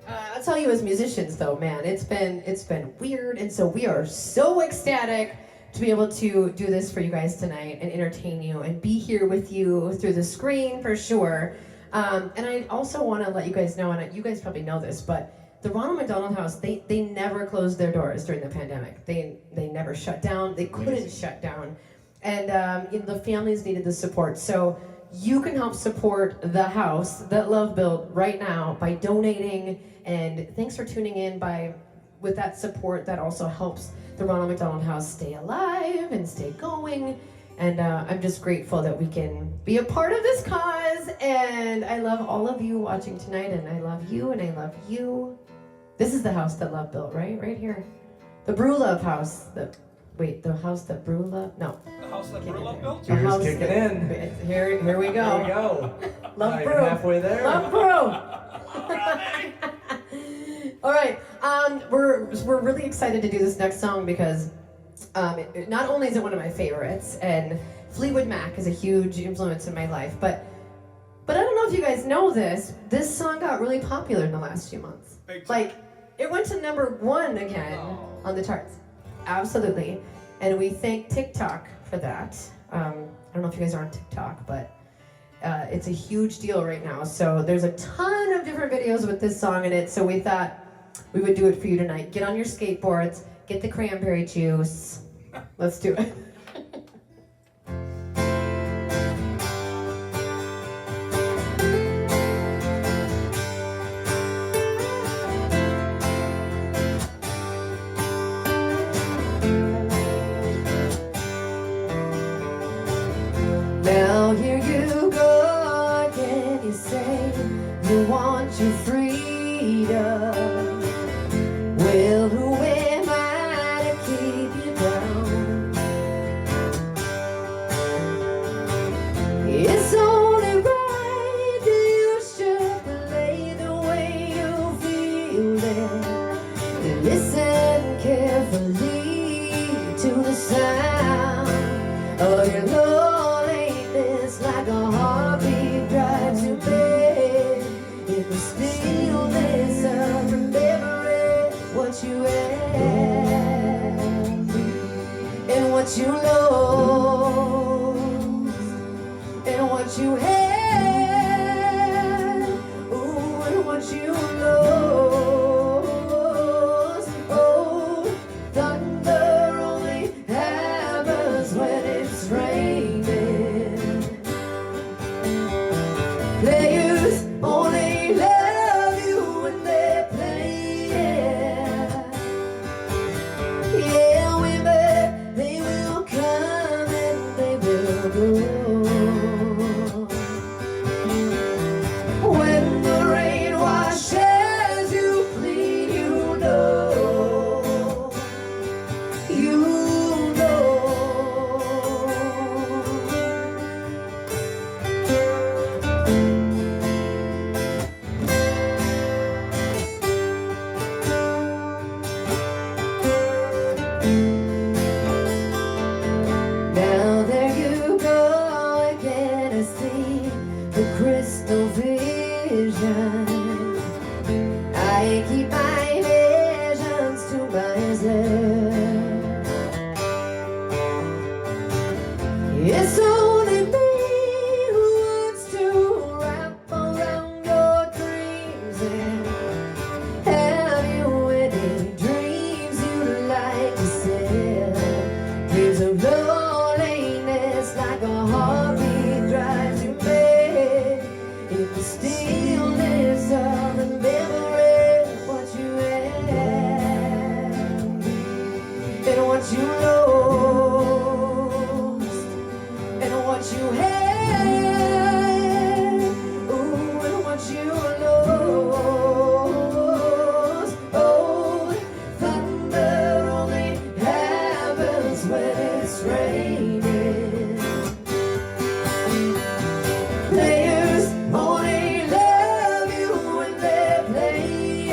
I'll tell you, as musicians, though, man, it's been weird, and so we are so ecstatic to be able to do this for you guys tonight and entertain you and be here with you through the screen for sure. And I also want to let you guys know, and you guys probably know this, but the Ronald McDonald House, they never closed their doors during the pandemic. They never shut down. They couldn't shut down. And the families needed the support. So you can help support the house that Love built right now by donating. And thanks for tuning in. With that support, that also helps the Ronald McDonald House stay alive and stay going. And I'm just grateful that we can be a part of this cause. And I love all of you watching tonight, and I love you, and I love you. This is the house that Love built, right? Right here. The Brew Love house. The house that Brew Love? No. The house that Brew Love built? The house Kicking in. Here we go. Here we go. Love Not Brew. even halfway there. Love Brew. All right. We're really excited to do this next song because not only is it one of my favorites, and Fleetwood Mac is a huge influence in my life, but I don't know if you guys know this. This song got really popular in the last few months. Like, it went to #1 again on the charts. Absolutely. And we thank TikTok for that. I don't know if you guys are on TikTok, but it's a huge deal right now. So there's a ton of different videos with this song in it. So we thought we would do it for you tonight. Get on your skateboards, get the cranberry juice. Let's do it. Now here you go again, you say you want your freedom. Well, who am I to keep you down? It's only right that you should play the way you feel it. Listen carefully to the sound of your loneliness, like a heartbeat drives you mad. In the stillness of remembering what you had and what you lost and what you had, ooh, and what you lost. Oh, thunder only happens when it's raining. Players only love you when they're playing. Yeah, women, they will come and they will go. When the rain washes you clean, you know. You know. Now there you go again, I see the crystal vision. I keep my visions to myself. It's only me who wants to wrap around your dreams. And have you any dreams you'd like to sell? Dreams of loneliness, like a heartbeat drives you mad. In the stillness of remembering what you had and what you lost and what you had, ooh, and what you lost. Oh, thunder only happens when it's raining. Players only love you when they're playing.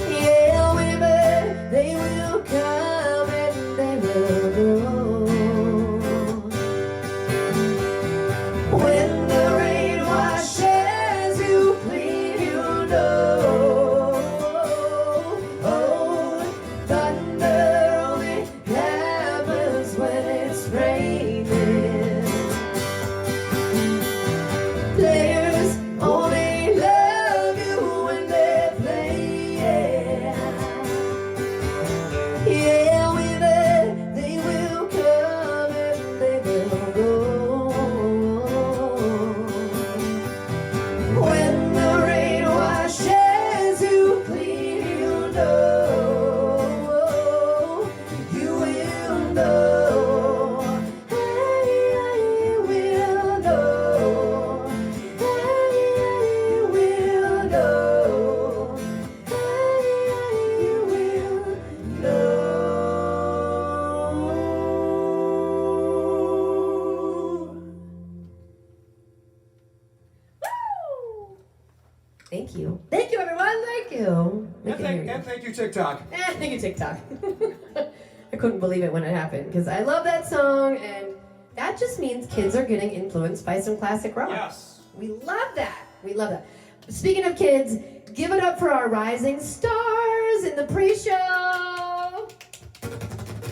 Yeah, women, they will come and they will go. When the rain washes you clean, you know. Oh, thunder only happens when it's raining. Players only love you when they're playing. Yeah, women, they will come and they will go. Thank you. Thank you, everyone. Thank you. And thank you, TikTok. Thank you, TikTok. I couldn't believe it when it happened because I love that song, and that just means kids are getting influenced by some classic rock. Yes. We love that. We love that. Speaking of kids, give it up for our rising stars in the pre-show.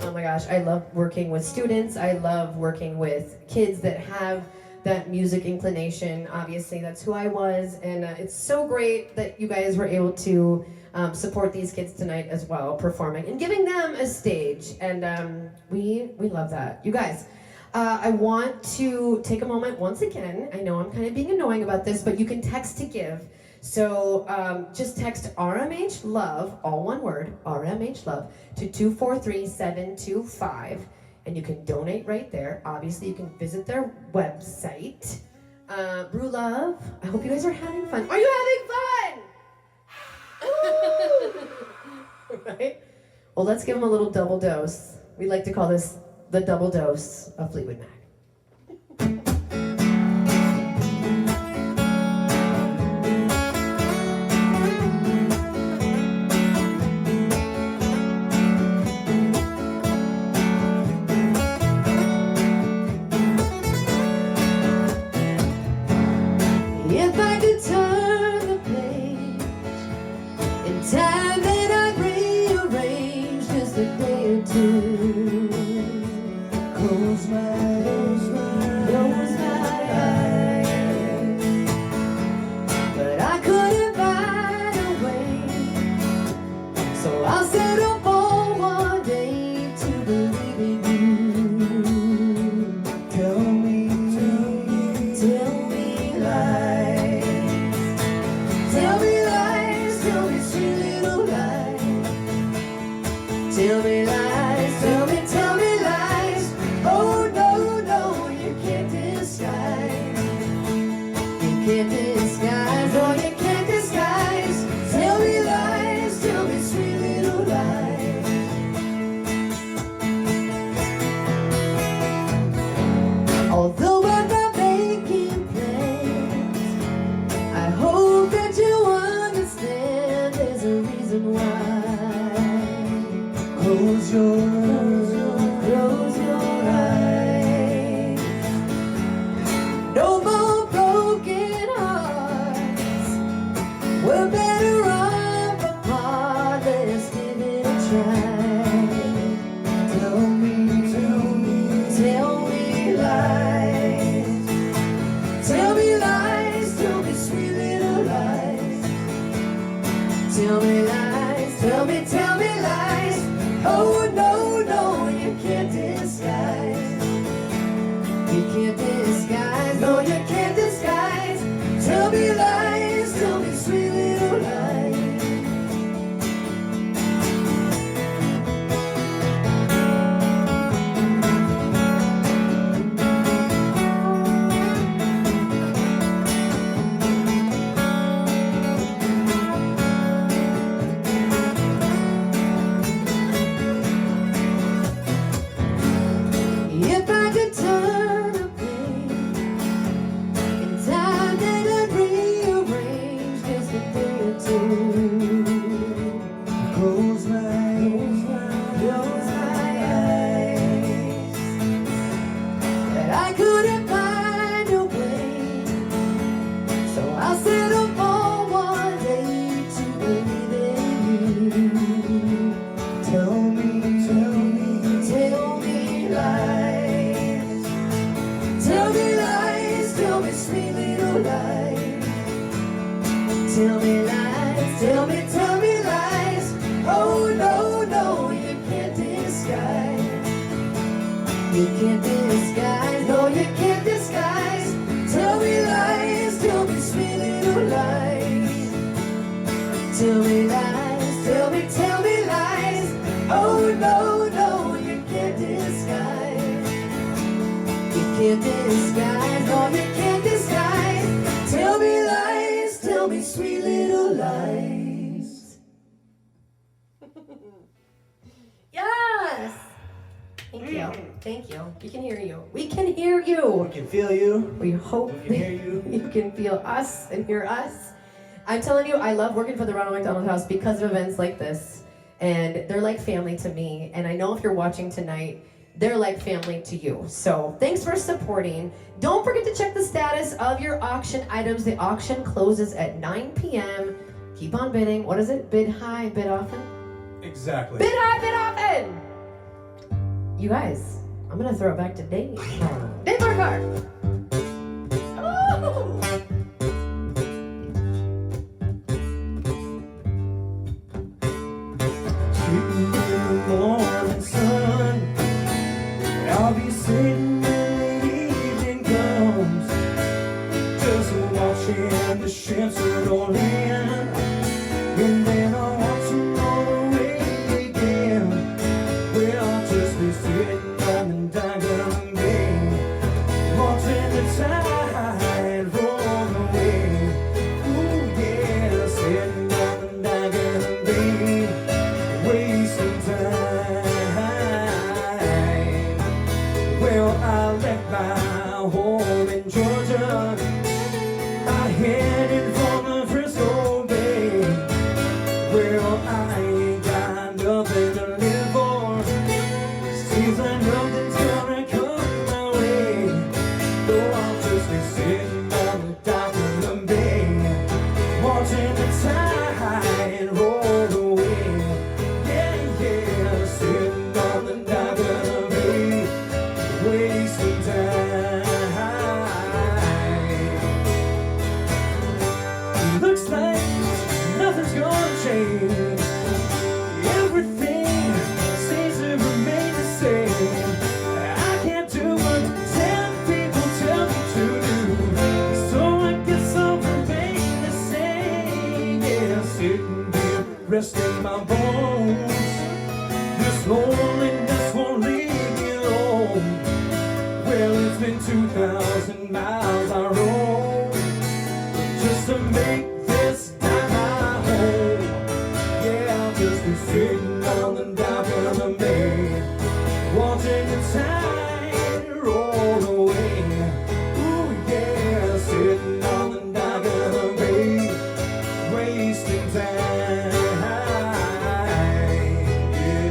Oh my gosh, I love working with students. I love working with kids that have that music inclination. Obviously, that's who I was, and it's so great that you guys were able to support these kids tonight as well, performing and giving them a stage. And we love that. You guys, I want to take a moment once again. I know I'm kind of being annoying about this, but you can text to give. So just text RMH Love, all one word, RMH Love, to 243-725, and you can donate right there. Obviously, you can visit their website. Brew Love, I hope you guys are having fun. Are you having fun? Right? Well, let's give them a little double dose. We like to call this the double dose of Fleetwood Mac. If I could turn the page in time, then I'd rearrange just a day or two. Close my eyes, but I couldn't find a way. So I'll settle for one day to believe in you. Tell me lies. Tell me lies, tell me sweet little lies. Tell me lies, tell me lies. Oh no, no, you can't disguise. You can't disguise, oh you can't disguise. Tell me lies, tell me sweet little lies. Although I'm not making plans, I hope that you understand there's a reason why. Close your eyes. No more broken hearts. We're better off apart. Let's give it a try. Tell me lies. Tell me lies, tell me sweet little lies. Tell me lies, tell me lies. Oh no, no, you can't disguise. You can't disguise, no, you can't disguise. Tell me lies, tell me sweet little lies. If I could turn a page in time, then I'd rearrange just a day or two. Close my eyes, but I couldn't find a way, so I'll settle for one day to believe in you. Tell me lies. Tell me lies, tell me sweet little lies. Tell me lies, tell me lies. Oh no, no, you can't disguise. You can't disguise, no, you can't disguise. Tell me lies, tell me sweet little lies. Tell me lies, tell me lies. Oh no, no, you can't disguise. You can't disguise, no, you can't disguise. Tell me lies, tell me sweet little lies. Yes! Thank you. Thank you. We can hear you. We can hear you. We can feel you. We hope We can hear you. you can feel us and hear us. I'm telling you, I love working for the Ronald McDonald House because of events like this. And they're like family to me. And I know if you're watching tonight, they're like family to you. So thanks for supporting. Don't forget to check the status of your auction items. The auction closes at 9 p.m. Keep on bidding. What is it? Bid high, bid often? Exactly. Bid high, bid often! You guys, I'm gonna throw it back to Dave. Dave Burkhart! Ooh. Sitting in the morning sun, I'll be sitting when the evening comes, just watching the ships roll in, and then I'll watch them roll away again. Well, I'll just be sitting on the diamond bay, watching the tide roll away. Ooh yeah, sitting on the diamond bay, wasting time. Well, I left my home in Georgia, I headed for the Frisco Bay. Well, I ain't got nothing to live for, seems like nothing's gonna come my way. Though I'll just be sitting on the dock of the bay, watching the tide roll away. Yeah, yeah, sitting on the dock of the bay, wasting time. Looks like nothing's gonna change. Everything seems to remain the same. I can't do what 10 people tell me to do, so I guess I'll remain the same. Yeah, sitting here resting my bones. This loneliness won't leave me alone. Well, it's been 2,000 miles I rode just to make this time my home. Yeah, I'll just be sitting on the dock of the bay, watching the tide roll away. Ooh yeah, sitting on the dock of the bay, wasting time. Yeah.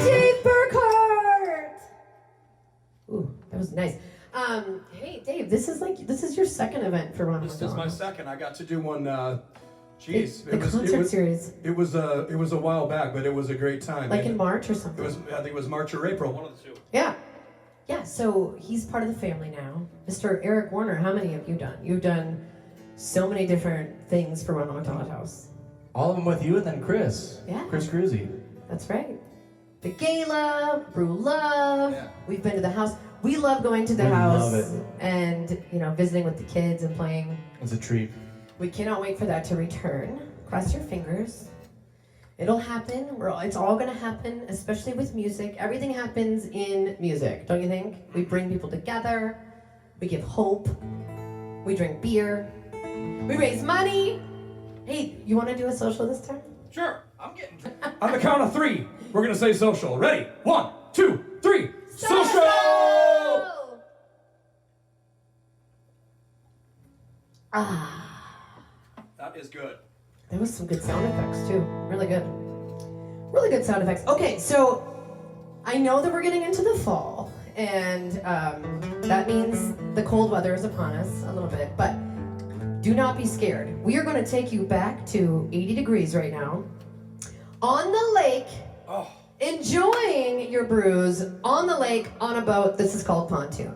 Dave Burkhart! Ooh, that was nice. Hey Dave, this is your second event for Ronald This is my McDonald. second. I got to do one. Geez, The concert series. It was a while back, but it was a great time. Like And in March or something. It was, I think it was March or April, one of the two. Yeah. Yeah, so he's part of the family now. Mr. Eric Warner, how many have you done? You've done so many different things for Ronald McDonald House. All of them with you, and then Chris. Yeah. Chris Cruzy. That's right. The Gala, Brew Love. We've been to the house. We love going to the house love it. and visiting with the kids and playing. It's a treat. We cannot wait for that to return. Cross your fingers. It'll happen. It's all gonna happen, especially with music. Everything happens in music, don't you think? We bring people together. We give hope. We drink beer. We raise money. Hey, you want to do a social this time? Sure. I'm getting. On the count of 3, we're gonna say social. Ready? 1, 2, 3. Social! That is good. There was some good sound effects too. Really good. Really good sound effects. Okay, so I know that we're getting into the fall, and that means the cold weather is upon us a little bit, but do not be scared. We are going to take you back to 80 degrees right now on the lake, enjoying your brews on the lake on a boat. This is called pontoon.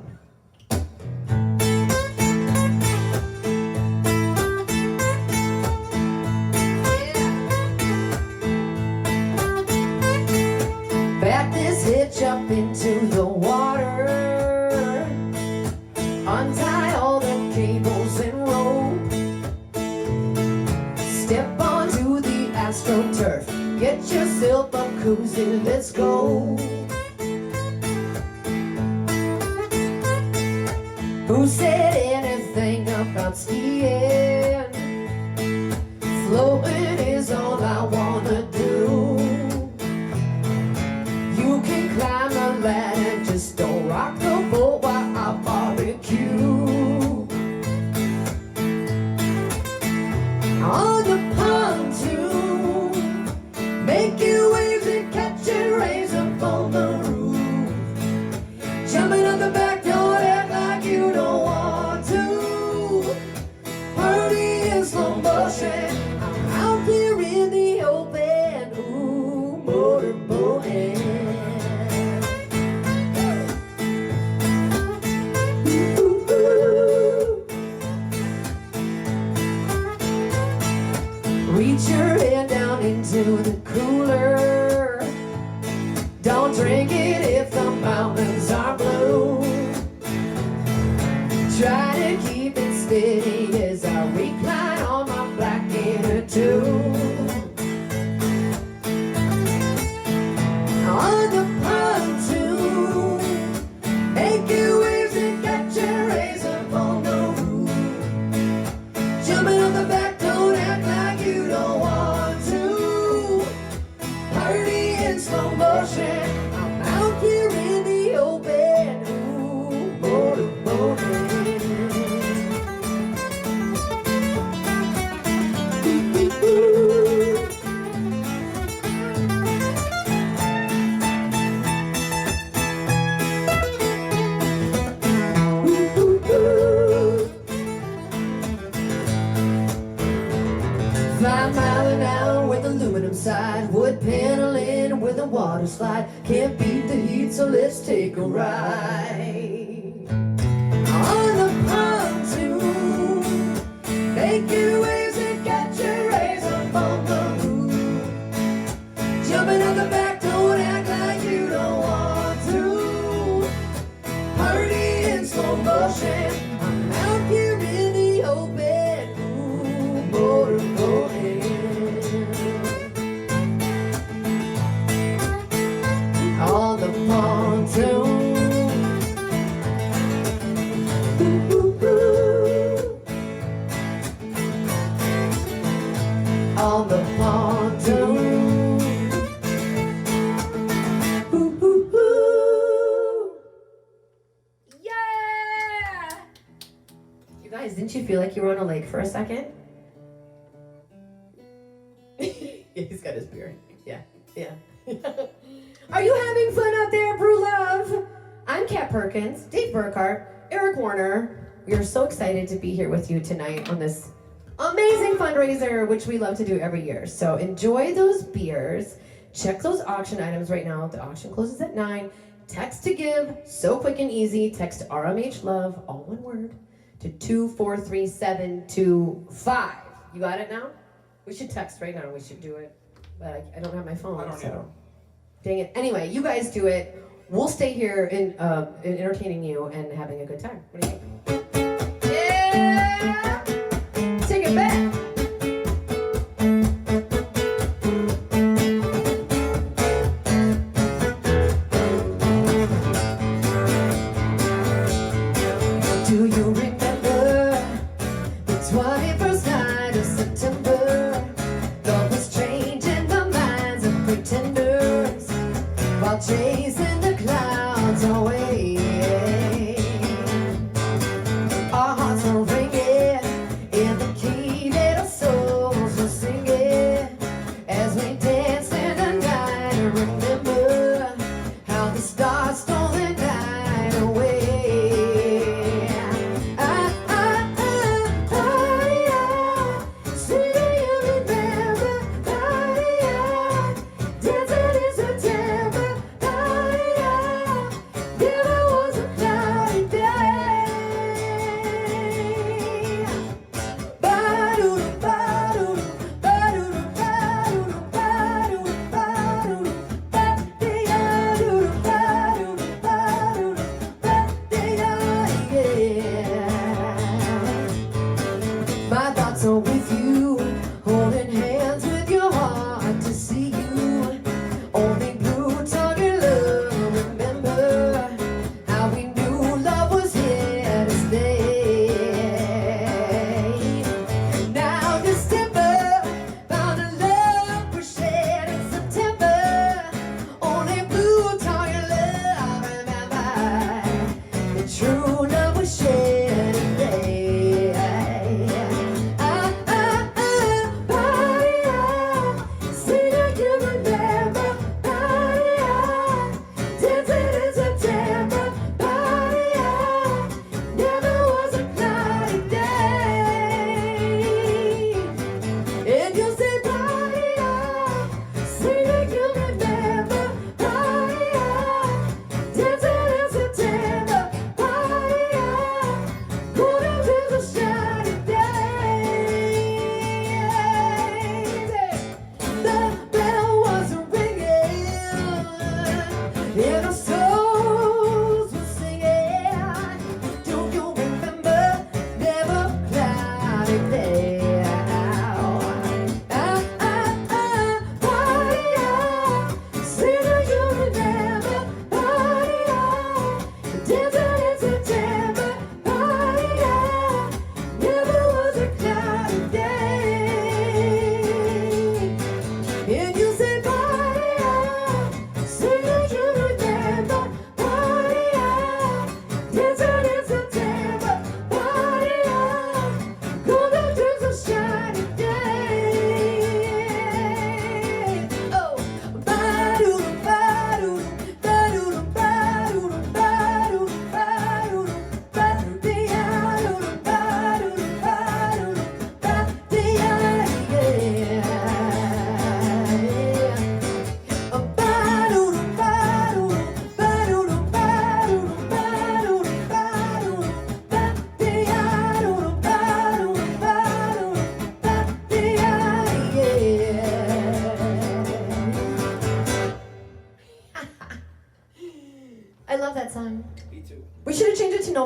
tables and roll. Step onto the AstroTurf, get yourself up cozy, let's go. Who said anything about skiing? Floating is all I wanna do. You can climb the ladder, just don't rock the boat while I barbecue. On the pontoon, making waves and catching rays up on the roof. Jumping up the back door, act like you don't want to. Party in slow motion, I'm out here in the open. Ooh, motorboating. Reach your head down into the cooler. Don't drink it if the mountains are blue. Try to keep it steady as I recline on my black inner tube. On the pontoon, making waves and catching rays up on the roof. Jumping up the back, don't act like you don't want to. Party in slow motion, I'm out here in the open. Ooh, motorboating. Side, wood paneling with a water slide. Can't beat the heat, so let's take a ride. On the pontoon, making waves and catching rays up on the roof. Jumping on the back, don't act like you don't want to. Party in slow motion, I'm out here in the open. Ooh, motorboating. On the pontoon, ooh, ooh, ooh. On the pontoon, ooh, ooh, ooh. Yeah! You guys, didn't you feel like you were on a lake for a second? He's got his beer. Yeah, yeah. Are you having fun out there, Brew Love? I'm Kat Perkins, Dave Burkhart, Eric Warner. We are so excited to be here with you tonight on this amazing fundraiser, which we love to do every year. So enjoy those beers. Check those auction items right now. The auction closes at 9. Text to give, so quick and easy. Text RMH Love, all one word, to 243725. You got it now? We should text right now. We should do it. But I don't have my phone. I don't know. Dang it. Anyway, you guys do it. We'll stay here in entertaining you and having a good time. What do you think? Yeah! Take it back. Do you remember the 21st night of September? Love was changing the minds of pretenders while chasing the clouds away. Our hearts were ringing in the key that our souls were singing as we danced in the night. Remember how the stars stole the night away.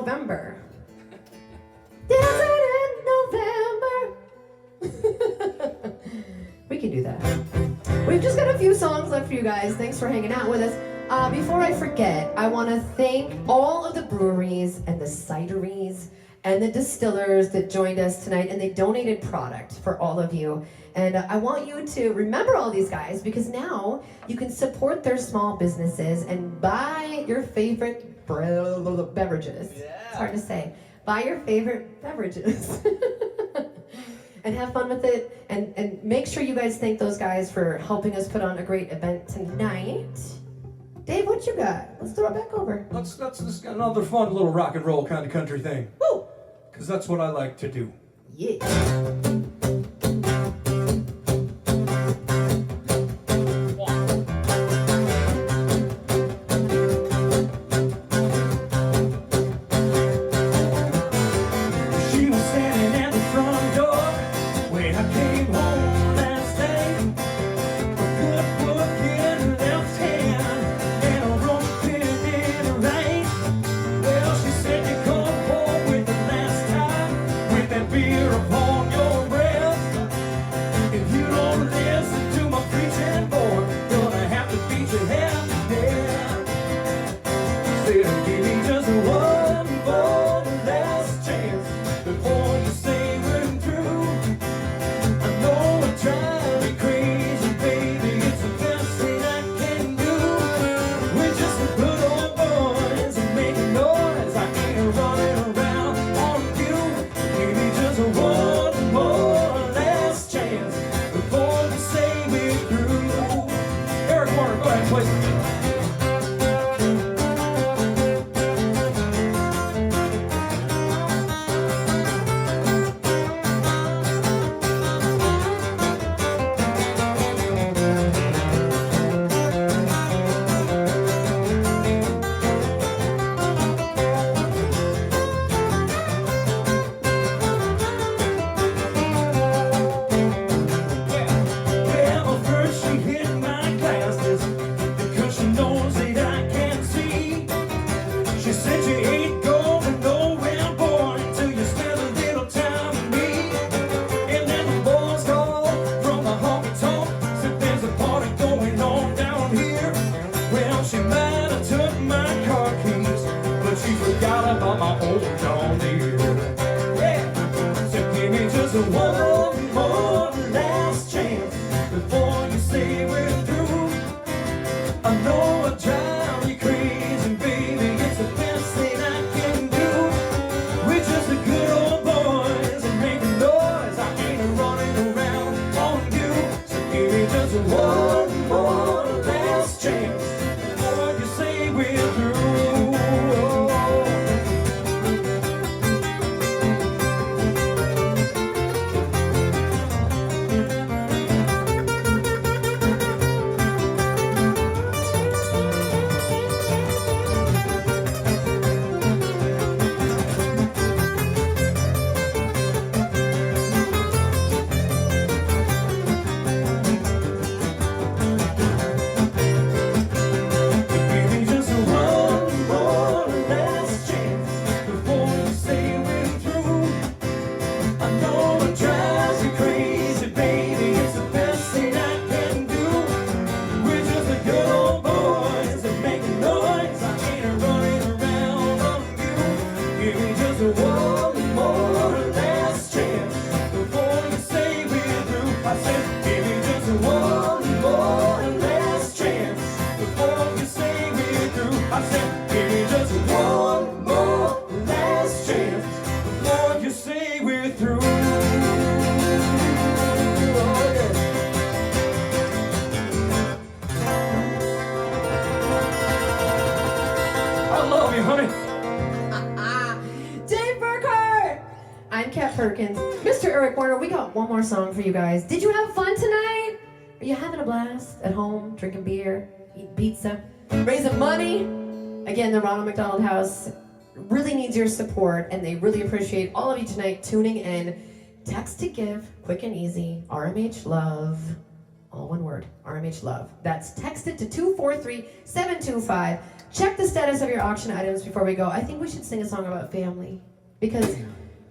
November. Desert in November. We can do that. We've just got a few songs left for you guys. Thanks for hanging out with us. Before I forget, I want to thank all of the breweries and the cideries and the distillers that joined us tonight, and they donated product for all of you. And I want you to remember all these guys, because now you can support their small businesses and buy your favorite beverages. It's hard to say. Buy your favorite beverages. And have fun with it. And make sure you guys thank those guys for helping us put on a great event tonight. Dave, what you got? Let's throw it back over. Let's just get another fun little rock and roll kind of country thing. Woo! Because that's what I like to do. Yeah. She was standing at the front door when I came home last day. A good book in her left hand and a roast pin in her right. Well, she said you come home with the last time with that beer upon your breath. If you don't listen to my preaching, boy, gonna have to beat your head to death. Said give me just one more last chance before you say we're through. I know I drive me crazy, baby, it's the best thing I can do. We're just the good old boys and making noise. I ain't running around on you. Give me just one more last chance before you say we're through. Eric Warner, go ahead, please. Well, first she hit my glasses because she knows that I can't see. She said you ain't going nowhere, boy, until you spend a little time with me. And then the boys called from the honky tonk, said there's a party going on down here. Well, she might have took my car keys, but she forgot about my old John Deere. Yeah, so give me just one more last chance before you say we're through. I know I drive you crazy, baby, it's the best thing I can do. We're just the good old boys and making noise. I ain't running around on you. So give me just one more last chance before you say we're through. Give me just one more last chance before you say we're through. I know it drives you crazy, baby, it's the best thing I can do. We're just the good old boys that making noise. I ain't running around on you. Give me just one more last chance before you say we're through. I said, give me just one more last chance before you say we're through. I said, give me just one more last chance before you say we're through. Oh, yeah. I love you, honey. Dave Burkhart! I'm Kat Perkins. Mr. Eric Warner, we got one more song for you guys. Did you have fun tonight? Are you having a blast at home, drinking beer, eating pizza, raising money? Again, the Ronald McDonald House really needs your support, and they really appreciate all of you tonight tuning in. Text to give, quick and easy, RMH Love. all one word, RMH Love. That's text it to 243-725. Check the status of your auction items before we go. I think we should sing a song about family, because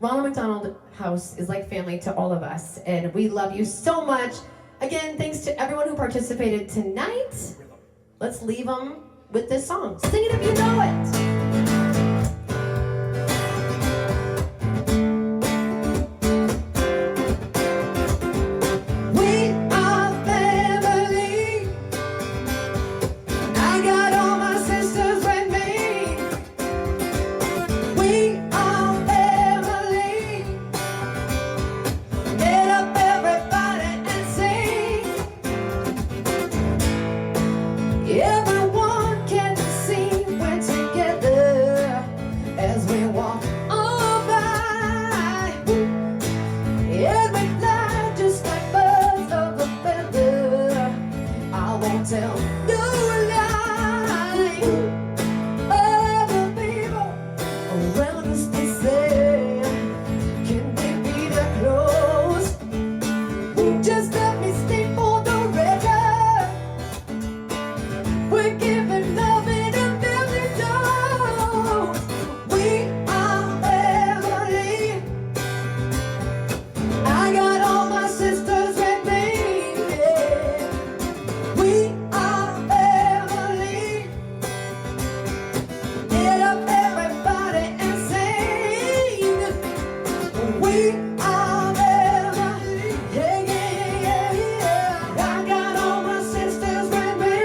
Ronald McDonald House is like family to all of us, and we love you so much. Again, thanks to everyone who participated tonight. Let's leave them with this song. Sing it if you know it. Everyone can see we're together as we walk on by. And we fly just like birds of a feather. I won't tell no lie. Other people around us, they say, can they be that close? Just let me stay for the record. We're giving love in a million doses. We are family. I got all my sisters with me. Yeah. We are family. Get up everybody and sing. We are family. Yeah, yeah, yeah, yeah. I got all my sisters with me.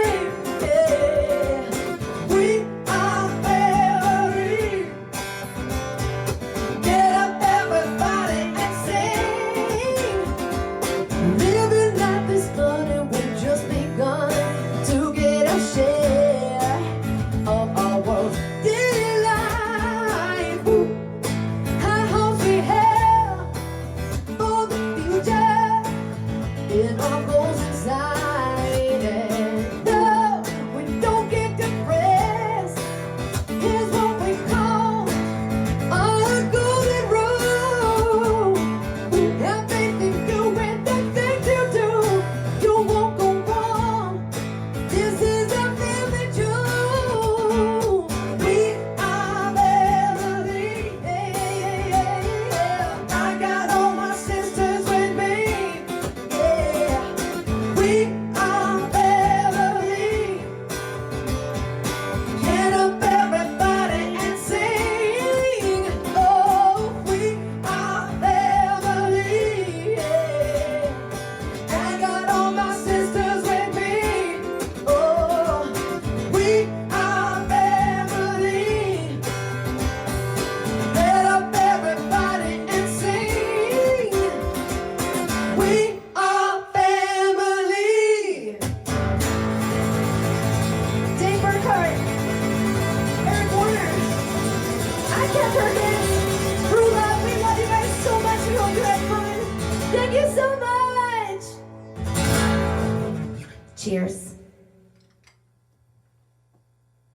We are family. Get up everybody and sing. Living life is fun and we've just begun to get our share of our world's delight. High hopes we have for the future in our goals inside. And no, we don't get depressed. Here's what we call our golden rule. Have faith in you and the things you do. You won't go wrong. This is a family jewel. We are family. Yeah, yeah, yeah. I got all my sisters with me. Yeah. We are family. Get up everybody and sing. Oh, we are family. Yeah. I got all my sisters with me. Oh, we are family. Get up everybody and sing. We are family. Dave Burkhart, Eric Warner, I Cat Perkins, Brew Love, we love you guys so much. We hope you had fun. Thank you so much. Cheers.